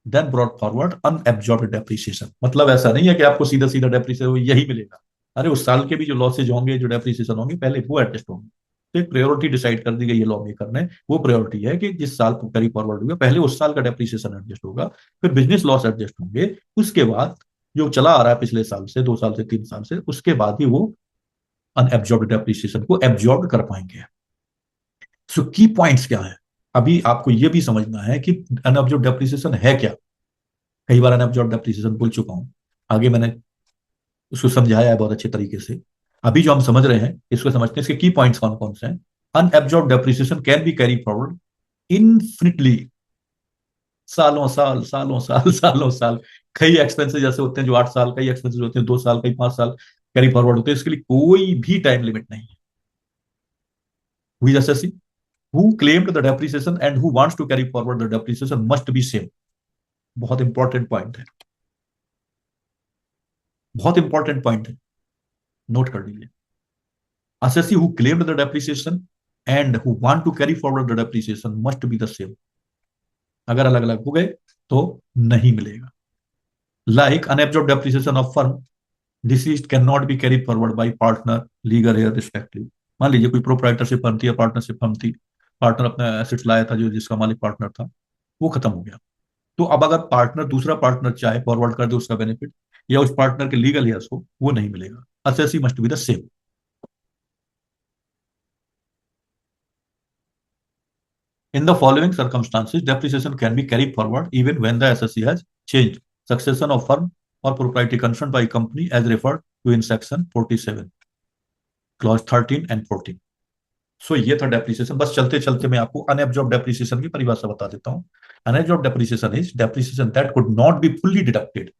then brought forward unabsorbed depreciation. मतलब ऐसा नहीं है कि आपको सीधा सीधा डेप्रिसिएशन यही मिलेगा। अरे उस साल के भी जो लॉसेज होंगे, जो डेप्रिसिएशन होंगे, पहले वो एडजस्ट होंगे। तो एक प्रायोरिटी डिसाइड कर दी गई है लॉ मेकर ने। वो प्रायोरिटी है कि जिस साल कैरी फॉरवर्ड हुआ पहले उस साल का डेप्रिसिएशन एडजस्ट होगा, फिर बिजनेस लॉस एडजस्ट होंगे, उसके बाद जो चला आ रहा है पिछले साल से, 2 साल से, 3 साल से, उसके बाद ही वो अनएब्जॉर्ब्ड डेप्रिसिएशन को एब्जॉर्ब कर पाएंगे। सो की पॉइंट्स क्या है? अभी आपको यह भी समझना है कि अनएब्जॉर्ब्ड डेप्रिसिएशन है क्या। कई बार अनएब्जॉर्ब्ड डेप्रिसिएशन बोल चुका हूं, आगे मैंने उसको समझाया है बहुत अच्छे तरीके से। अभी जो हम समझ रहे हैं इसको समझते हैं, इसके की पॉइंट्स कौन कौन से हैं। Unabsorbed depreciation can be carry forward infinitely, सालों साल सालों साल सालों साल। कई एक्सपेंसेस ऐसे होते हैं जो 8 साल, कई एक्सपेंसेस होते हैं 2 साल, कई 5 साल कैरी फॉरवर्ड होते हैं। इसके लिए कोई भी टाइम लिमिट नहीं है। हुई जैसे who claimed the depreciation and who wants to carry forward the depreciation must be same। बहुत इंपॉर्टेंट पॉइंट है, बहुत इंपॉर्टेंट पॉइंट है, नोट कर लीजिए। assessee who claimed the depreciation and who want to carry forward the depreciation must be the same। अगर अलग अलग हो गए तो नहीं मिलेगा। Like unabsorbed depreciation of firm deceased can not be carry forward by partner legal heir respective. मान लीजिए कोई प्रोप्राइटरशिप फर्म थी या पार्टनरशिप फर्म थी, पार्टनर अपना एसेट्स लाया था, जो जिसका मालिक पार्टनर था, वो खत्म हो गया। तो अब अगर पार्टनर, दूसरा पार्टनर चाहे फॉरवर्ड कर दे उसका बेनिफिट, या उस पार्टनर के लीगल हेयर्स हो, वो नहीं मिलेगा। Assessee must be the same. In the following circumstances, depreciation can be carried forward even when the SSC has changed succession of firm or proprietary concerned by company as referred to in section 47, clause 13 and 14। सो ये था depreciation. बस चलते चलते मैं आपको unabsorbed depreciation की परिभाषा बता देता हूं। Unabsorbed depreciation is depreciation that could not be fully deducted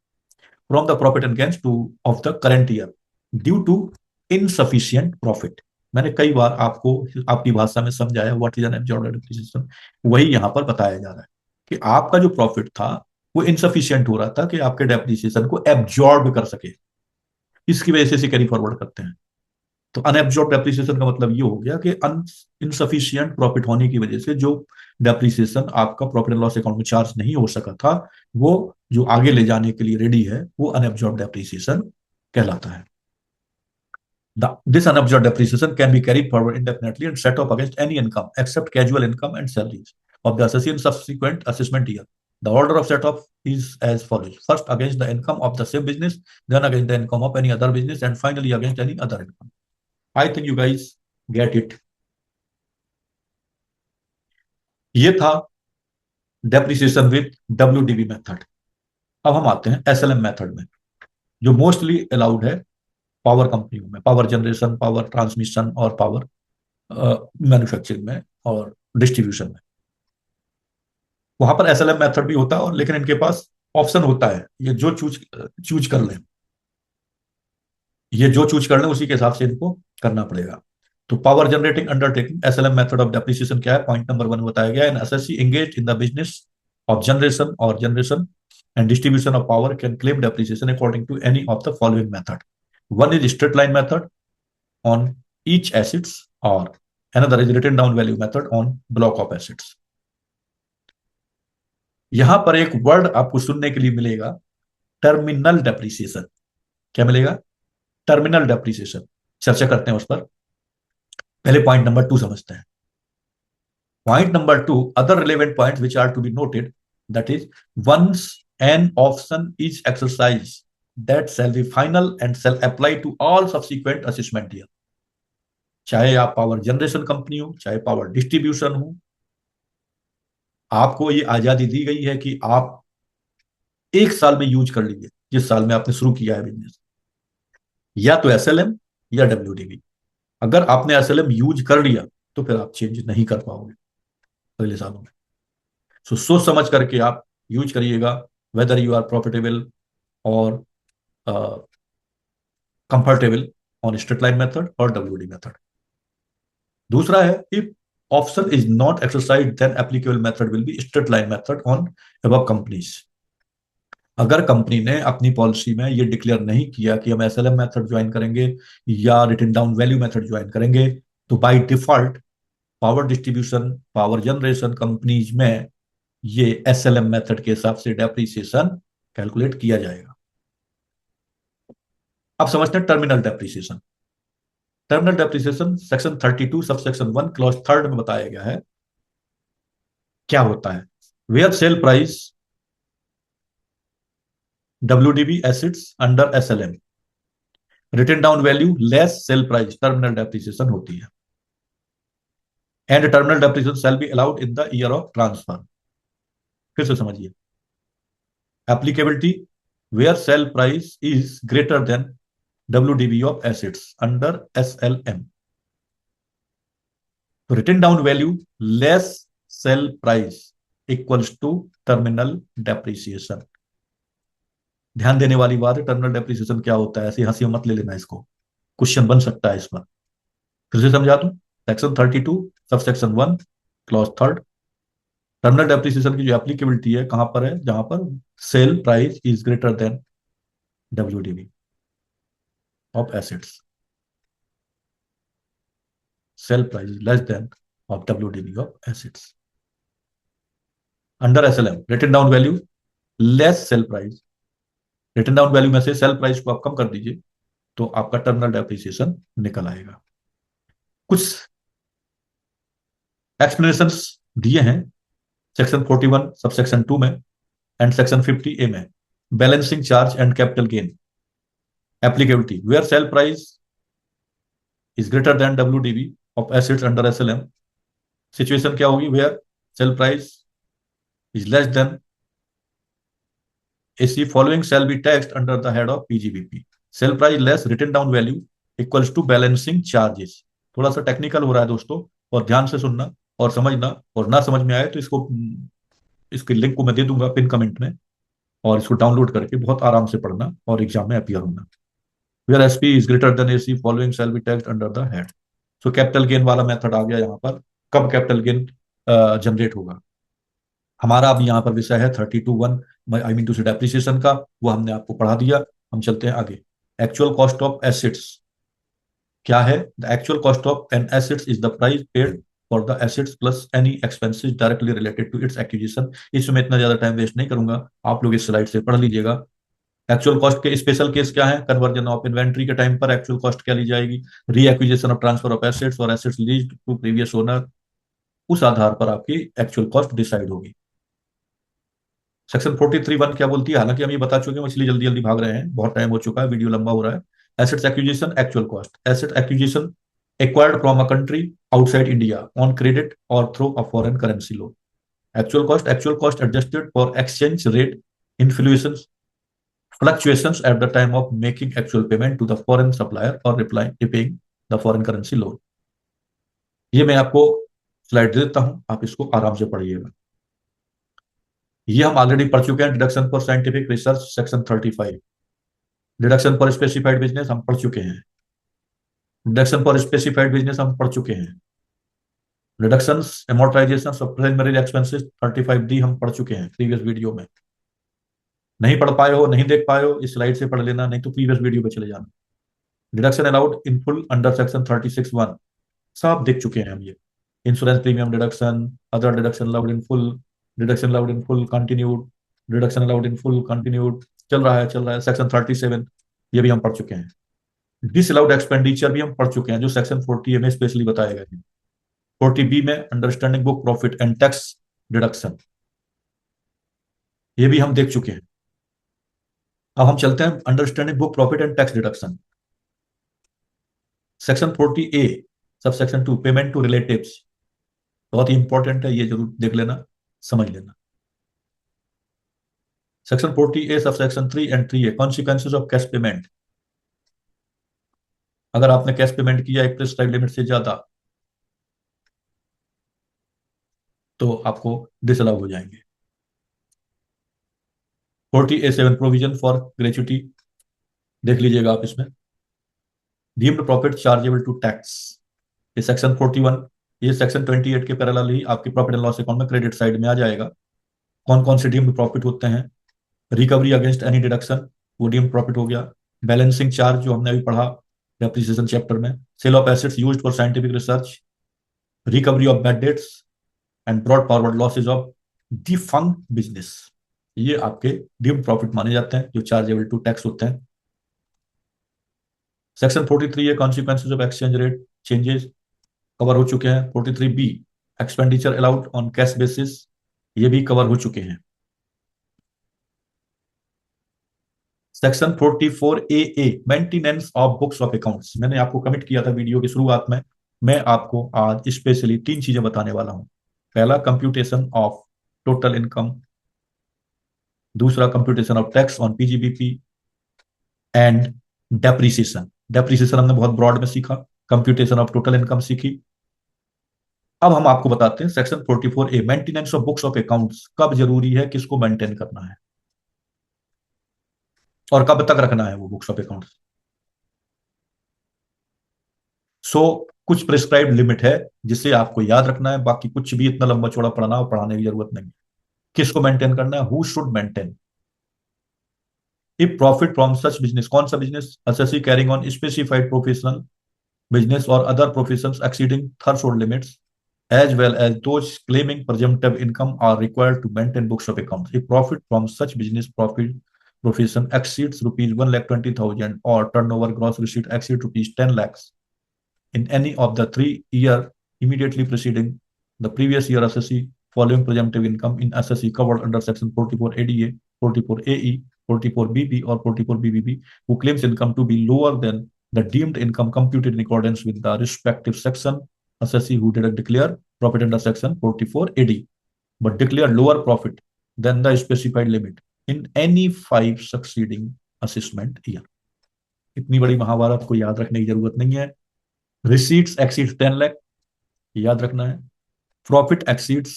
from the profit and gains to of the current year due to insufficient profit। मैंने कई बार आपको आपकी भाषा में समझाया what is an absorbed depreciation. वही यहां पर बताया जा रहा है कि आपका जो प्रॉफिट था वो इनसफिशियंट हो रहा था कि आपके डेप्रिसिएशन को एब्जॉर्ब कर सके, इसकी वजह से कैरी फॉरवर्ड करते हैं। तो अनएब्जॉर्ब डेप्रिसिएशन का मतलब ये हो गया कि इनसफिशियंट प्रॉफिट होने की वजह से जो डेप्रिसिएशन आपका प्रॉफिट एंड लॉस अकाउंट में चार्ज नहीं हो सका था, वो जो आगे ले जाने के लिए रेडी है, वो अनएब्जॉर्ब डेप्रिसिएशन कहलाता है। This unabsorbed depreciation can be carried forward indefinitely and set off against any income except casual income and salaries of the assessee in subsequent assessment year। The order of set off is as follows: first against the income of the same business, then against the income of any other business, and finally against any other income। I think you guys get it। ये था depreciation with WDB method. अब हम आते हैं SLM method में, जो mostly allowed है power कंपनियों में, पावर जनरेशन, पावर ट्रांसमिशन और पावर मैन्युफैक्चरिंग में और डिस्ट्रीब्यूशन में। वहां पर एसएलएम मेथड भी होता है, और लेकिन इनके पास ऑप्शन होता है, ये जो चूज चूज कर लें, ये जो चूज कर लें उसी के हिसाब से इनको करना पड़ेगा। तो power generating undertaking SLM method of depreciation क्या है? पॉइंट नंबर 1 बताया गया है। An assessee engage in the business of generation and distribution of power can claim depreciation according to any of the following method। One is straight line method on each assets, or another is written down value method on block of assets। यहां पर एक word आपको सुनने के लिए मिलेगा, terminal depreciation. क्या मिलेगा? Terminal depreciation. चर्चा करते हैं उस पर। पहले पॉइंट नंबर 2 समझते हैं। Point number 2, other relevant point which are to be noted, that is once an option is exercised that shall be final and shall apply to all subsequent assessment year। चाहे आप power generation company हो, चाहे power distribution हो, आपको ये आजादी दी गई है कि आप एक साल में यूज कर लीजिए, जिस साल में आपने शुरू किया है बिजनेस, या तो एसएलएम या डब्ल्यूडीबी। अगर आपने एसएलएम यूज कर लिया तो फिर आप चेंज नहीं कर पाओगे। अगले सालों में। सो सोच समझ करके आप यूज करिएगा, वेदर यू आर प्रॉफिटेबल और comfortable on straight line method और डब्ल्यूडी मेथड। दूसरा है, if option is not exercise then applicable method will be straight line method on above companies. अगर कंपनी ने अपनी पॉलिसी में ये डिक्लेयर नहीं किया कि हम एसएलएम मेथड ज्वाइन करेंगे या written down value method join करेंगे, तो by default power distribution, power generation companies में ये एसएलएम मेथड के हिसाब से डेप्रीसिएशन कैलकुलेट किया जाएगा। अब समझते हैं terminal depreciation. Terminal depreciation section 32 sub section 1 clause third में बताया गया है। क्या होता है? Where sale price WDV assets under SLM, written down value less sale price, terminal depreciation होती है। And terminal depreciation shall be allowed in the year of transfer. फिर से समझिए, applicability where sale price is greater than WDV of assets under SLM, तो written down value less sale price equals to terminal depreciation. ध्यान देने वाली बात है, terminal depreciation क्या होता है, ऐसी हंसी मत ले लेना, इसको क्वेश्चन बन सकता है इस पर। फिर से समझा दूं, section 32 sub section 1 clause third, terminal depreciation की जो एप्लीकेबिलिटी है कहां पर है? जहां पर sale price is greater than WDV of assets, sale price less than of WDV of assets under SLM, written down value less sale price. Written down value में से सेल प्राइस को आप कम कर दीजिए तो आपका टर्मिनल डेप्रीसिएशन निकल आएगा। कुछ एक्सप्लेनेशंस दिए हैं सेक्शन 41 सब सेक्शन 2 में एंड सेक्शन 50A में। Balancing charge and capital gain applicability where sale price is greater than WDV of assets under SLM, situation क्या होगी? Where sale price is less than AC, following shall be taxed under the head of PGBP. Sale price less written down value equals to balancing charges. थोड़ा सा technical हो रहा है दोस्तों, और ध्यान से सुनना और समझना, और ना समझ में आए तो इसको, इसके लिंक को मैं दे दूंगा पिन कमेंट में, और इसको डाउनलोड करके बहुत आराम से पढ़ना और एग्जाम में अपियर होना। Where SP is greater than AC, following shall be taxed under the head. So capital gain वाला मेथड आ गया यहाँ पर। कब कैपिटल गेन जनरेट होगा? हमारा अब यहाँ पर विषय है 32(1), आई मीन टू से डेप्रिसिएशन का, वो हमने आपको पढ़ा दिया। हम चलते हैं आगे। एक्चुअल कॉस्ट ऑफ एसिड्स क्या है? The actual cost of an assets is the price paid for the assets plus any expenses directly related to its acquisition. इसमें इतना ज्यादा टाइम वेस्ट नहीं करूंगा, आप लोग इस स्लाइड से पढ़ लीजिएगा। एक्चुअल कॉस्ट के स्पेशल केस क्या है? कन्वर्जन ऑफ इन्वेंट्री के टाइम पर एक्चुअल कॉस्ट क्या ली जाएगी? Reacquisition of transfer of assets और assets leased to previous owner, उस आधार पर आपकी एक्चुअल कॉस्ट डिसाइड होगी। सेक्शन 43(1) क्या बोलती है? हालांकि हम ये बता चुके हैं, इसलिए जल्दी जल्दी भाग रहे हैं, बहुत टाइम हो चुका है, वीडियो लंबा हो रहा है। Assets acquisition actual cost, asset acquisition acquired from a country outside India on credit और through a foreign currency loan. Actual cost adjusted for exchange rate inflations fluctuations at the time of making actual payment to the foreign supplier or repaying the foreign currency loan। ये मैं आपको slide दे देता हूं, आप इसको आराम से पढ़िएगा। ये हम ऑलरेडी पढ़ चुके हैं, deduction for scientific research section 35, deduction for specified business हम पढ़ चुके हैं, डिडक्शन फॉर स्पेसिफाइड बिजनेस हम पढ़ चुके हैं, reduction amortisation of primary expenses 35D हम पढ़ चुके हैं प्रीवियस वीडियो में। नहीं पढ़ पाए हो, नहीं देख पाए हो, इस स्लाइड से पढ़ लेना, नहीं तो प्रीवियस वीडियो पे चले जाना। Deduction allowed in full under section 36(1) सब देख चुके हैं हम ये। Insurance premium deduction, other deduction allowed in full, deduction allowed in full continued, deduction allowed in full continued, चल रहा है सेक्शन 37, ये भी हम पढ़ चुके हैं। डिसअलाउड एक्सपेंडिचर भी हम पढ़ चुके हैं, जो सेक्शन 40A में स्पेशली बताया गया है। 40B में understanding book profit and tax deduction, ये भी हम देख चुके हैं। अब हम चलते हैं understanding book profit and tax deduction, section 40A sub section 2 payment to relatives, बहुत ही इंपॉर्टेंट है, ये जरूर देख लेना, समझ लेना। Section 40A sub section 3 and 3A consequences of cash payment, अगर आपने कैश पेमेंट किया एक प्रेस्क्राइब लिमिट से ज्यादा तो आपको डिसअलाउ हो जाएंगे। 40A7 प्रोविजन फॉर ग्रेच्युटी, देख लीजिएगा आप इसमें। Deemed profit chargeable to tax, ये सेक्शन 41, ये सेक्शन 28 के पैरेलल ही आपके प्रॉफिट एंड लॉस अकाउंट में क्रेडिट साइड में आ जाएगा। कौन कौन से डीम्ड प्रॉफिट होते हैं? रिकवरी अगेंस्ट एनी डिडक्शन, वो डीम्ड प्रॉफिट हो गया। बैलेंसिंग चार्ज जो हमने अभी पढ़ा डेप्रिसिएशन चैप्टर में। Sale of assets used for scientific research, recovery of bad debts and brought forward losses of defunct business, ये आपके डीम्ड प्रॉफिट माने जाते हैं जो चार्जेबल टू टैक्स होते हैं। सेक्शन 43 है consequences of exchange rate changes, cover हो चुके हैं। 43B expenditure allowed on cash basis, ये भी कवर हो चुके हैं। Section 44AA maintenance of books of accounts, मैंने आपको कमिट किया था वीडियो की शुरुआत में, मैं आपको आज स्पेशली 3 चीजें बताने वाला हूं। पहला, कंप्यूटेशन ऑफ टोटल इनकम। दूसरा, computation of tax on PGBP and depreciation. Depreciation हमने बहुत ब्रॉड में सीखा, कंप्यूटेशन ऑफ टोटल इनकम सीखी। अब हम आपको बताते हैं section 44A maintenance of books of accounts, कब जरूरी है, किसको मेंटेन करना है और कब तक रखना है वो बुक्स ऑफ अकाउंट्स। सो कुछ प्रिस्क्राइब्ड लिमिट है जिसे आपको याद रखना है, बाकी कुछ भी इतना लंबा चौड़ा पढ़ना और पढ़ाने की जरूरत नहीं। किसको मेंटेन करना है? Who should maintain? If profit from such business, कौन सा business? SSC carrying on specified professional business or other professions exceeding threshold limits, as well as those claiming presumptive income are required to maintain books of accounts. If profit from such business profit profession exceeds rupees 1,20,000 or turnover gross receipt exceeds rupees 10 lakhs in any of the 3 year immediately preceding the previous year SSC following presumptive income in SSC covered under section 44 ADA, 44 AE, 44 BB or 44 BBB, who claims income to be lower than the deemed income computed in accordance with the respective section, assessee who did declare profit under section 44 AD but declare lower profit than the specified limit in any 5 succeeding assessment year. इतनी बड़ी महाभारत को याद रखने की जरूरत नहीं है। Receipts exceeds 10 lakh, याद रखना है। Profit exceeds,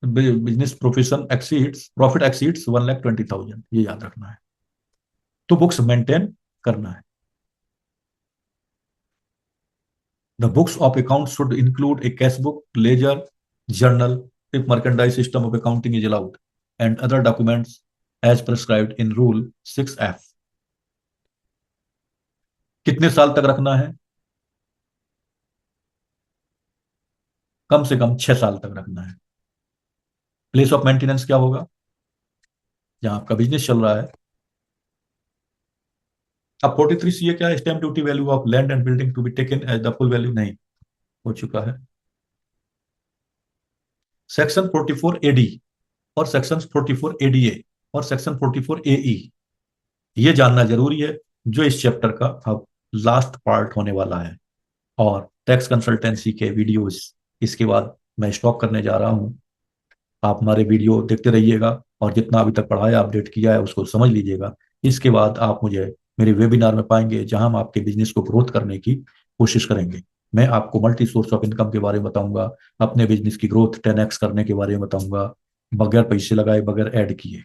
business profession exceeds, profit exceeds 1,20,000, ये याद रखना है। तो बुक्स मेंटेन करना है। The books of accounts should include a cash book, ledger, journal, if merchandise system of accounting is allowed, and other documents as prescribed in Rule 6F. कितने साल तक रखना है? कम से कम 6 साल तक रखना है। प्लेस ऑफ मेंटेनेंस क्या होगा? जहां आपका बिजनेस चल रहा है। अब 43C क्या है? Stamp duty value of land and building to be taken as the full value, नहीं हो चुका है। सेक्शन 44AD और सेक्शन 44ADA और सेक्शन 44AE, ये जानना जरूरी है, जो इस चैप्टर का अब लास्ट पार्ट होने वाला है। और टैक्स कंसल्टेंसी के वीडियोस इसके बाद मैं स्टॉप करने जा रहा हूं। आप हमारे वीडियो देखते रहिएगा और जितना अभी तक पढ़ाया अपडेट किया है उसको समझ लीजिएगा। इसके बाद आप मुझे मेरे वेबिनार में पाएंगे जहां हम आपके बिजनेस को ग्रोथ करने की कोशिश करेंगे। मैं आपको मल्टी सोर्स ऑफ इनकम के बारे में बताऊंगा, अपने बिजनेस की ग्रोथ 10x करने के बारे में बताऊंगा, बगैर पैसे लगाए, बगैर ऐड किए।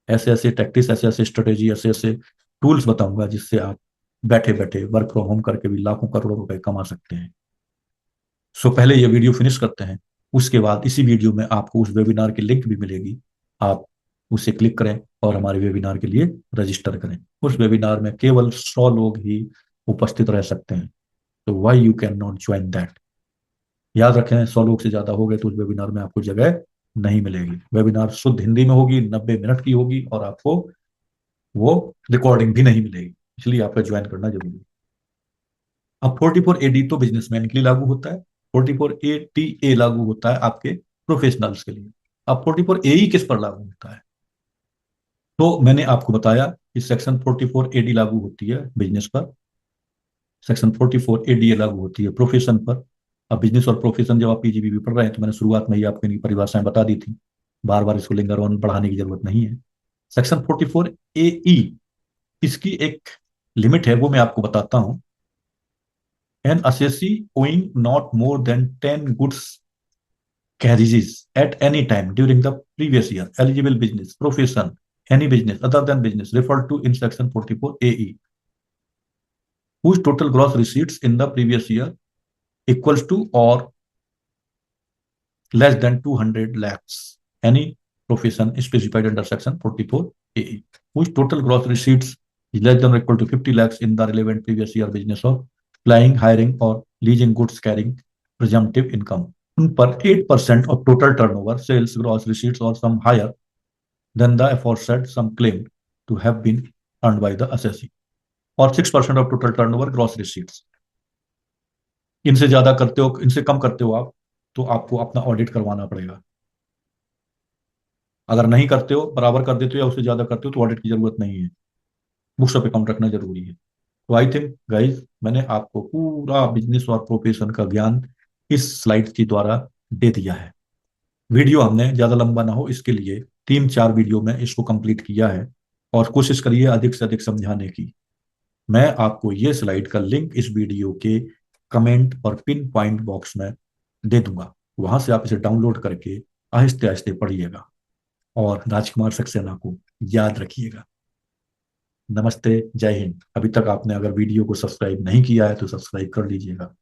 ऐसे ऐसे टैक्टिस, ऐसे ऐसे स्ट्रेटेजी, ऐसे ऐसे टूल्स बताऊंगा जिससे आप बैठे बैठे वर्क फ्रॉम होम करके भी लाखों करोड़ों रुपए कमा सकते हैं। सो पहले ये वीडियो फिनिश करते हैं, उसके बाद इसी वीडियो में आपको उस वेबिनार की लिंक भी मिलेगी। आप उसे क्लिक करें और हमारे वेबिनार के लिए रजिस्टर करें। उस वेबिनार में केवल 100 लोग ही उपस्थित रह सकते हैं, तो why you can not join that. याद रखें, 100 लोग से ज्यादा हो गए तो उस वेबिनार में आपको जगह नहीं मिलेगी। वेबिनार शुद्ध हिंदी में होगी, 90 मिनट की होगी और आपको वो रिकॉर्डिंग भी नहीं मिलेगी, इसलिए आपका ज्वाइन करना जरूरी है। अब 44AD तो बिजनेसमैन के लिए लागू होता है, 44ATA लागू होता है आपके प्रोफेशनल्स के लिए। अब 44AE किस पर लागू होता है? तो मैंने आपको बताया कि सेक्शन 44AD लागू होती है बिजनेस पर, सेक्शन 44ADA लागू होती है प्रोफेशन पर। अब बिजनेस और प्रोफेशन जब आप पीजीबीबी पढ़ रहे हैं तो मैंने शुरुआत में ही आपको इनकी परिभाषाएं बता दी थी, बार बार इसको लिंगर ऑन बढ़ाने की जरूरत नहीं है। सेक्शन 44AE, इसकी एक लिमिट है, वो मैं आपको बताता हूं। An assessee owing not more than 10 goods carriages at any time during the previous year. Eligible business, profession, any business other than business referred to in section 44 AE, whose total gross receipts in the previous year equals to or less than 200 lakhs. Any profession specified under section 44 AE, whose total gross receipts is less than or equal to 50 lakhs in the relevant previous year business of flying, hiring, or leasing goods carrying presumptive income. उन पर 8% of total turnover, sales, gross receipts, or some higher than the aforesaid sum claimed to have been earned by the assessee, और 6% of total turnover, gross receipts. इनसे ज्यादा करते हो, इनसे कम करते हो आप, तो आपको अपना ऑडिट करवाना पड़ेगा. अगर नहीं करते हो, बराबर कर देते हो या उससे ज्यादा करते हो, तो ऑडिट की जरूरत नहीं है. बुक्स ऑफ अकाउंट रखना जरूरी है. तो आई थिंक गाइज मैंने आपको पूरा बिजनेस और प्रोफेशन का ज्ञान इस स्लाइड के द्वारा दे दिया है. वीडियो हमने ज्यादा लंबा ना हो इसके लिए 3-4 वीडियो में इसको कंप्लीट किया है, और कोशिश करिए अधिक से अधिक समझाने की. मैं आपको ये स्लाइड का लिंक इस वीडियो के कमेंट और पिन पॉइंट बॉक्स में दे दूंगा. वहां से आप इसे डाउनलोड करके आहिस्ते आहिस्ते पढ़िएगा और राजकुमार सक्सेना को याद रखिएगा. नमस्ते, जय हिंद. अभी तक आपने अगर वीडियो को सब्सक्राइब नहीं किया है तो सब्सक्राइब कर लीजिएगा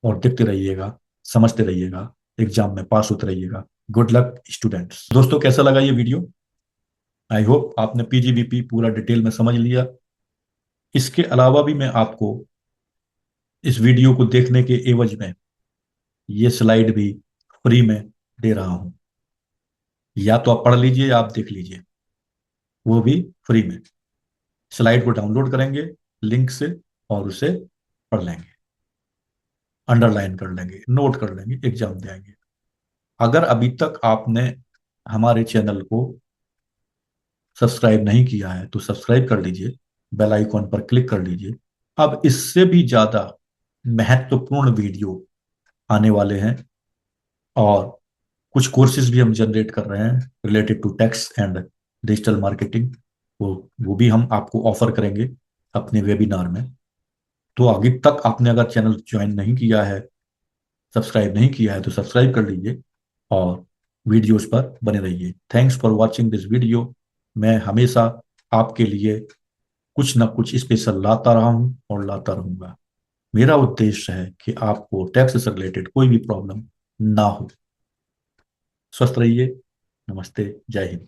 और देखते रहिएगा, समझते रहिएगा, एग्जाम में पास होते रहिएगा. Good luck students. दोस्तों, कैसा लगा ये वीडियो? आई होप आपने पीजीबीपी पूरा डिटेल में समझ लिया. इसके अलावा भी मैं आपको इस वीडियो को देखने के एवज में ये स्लाइड भी फ्री में दे रहा हूं. या तो आप पढ़ लीजिए या आप देख लीजिए, वो भी फ्री में. स्लाइड को डाउनलोड करेंगे लिंक से और उसे पढ़ लेंगे, अंडरलाइन कर लेंगे, नोट कर लेंगे, एग्जाम देंगे. अगर अभी तक आपने हमारे चैनल को सब्सक्राइब नहीं किया है तो सब्सक्राइब कर लीजिए, बेल आइकॉन पर क्लिक कर लीजिए. अब इससे भी ज्यादा महत्वपूर्ण वीडियो आने वाले हैं, और कुछ कोर्सेज भी हम जनरेट कर रहे हैं related to tax and digital marketing. वो भी हम आपको ऑफर करेंगे अपने वेबिनार में. तो अभी तक आपने अगर चैनल ज्वाइन नहीं किया है, सब्सक्राइब नहीं किया है, तो सब्सक्राइब कर लीजिए और वीडियोस पर बने रहिए. Thanks for watching this video. मैं हमेशा आपके लिए कुछ ना कुछ स्पेशल लाता रहा हूं और लाता रहूंगा. मेरा उद्देश्य है कि आपको टैक्स से रिलेटेड कोई भी प्रॉब्लम ना हो. स्वस्थ रहिए. नमस्ते, जय हिंद.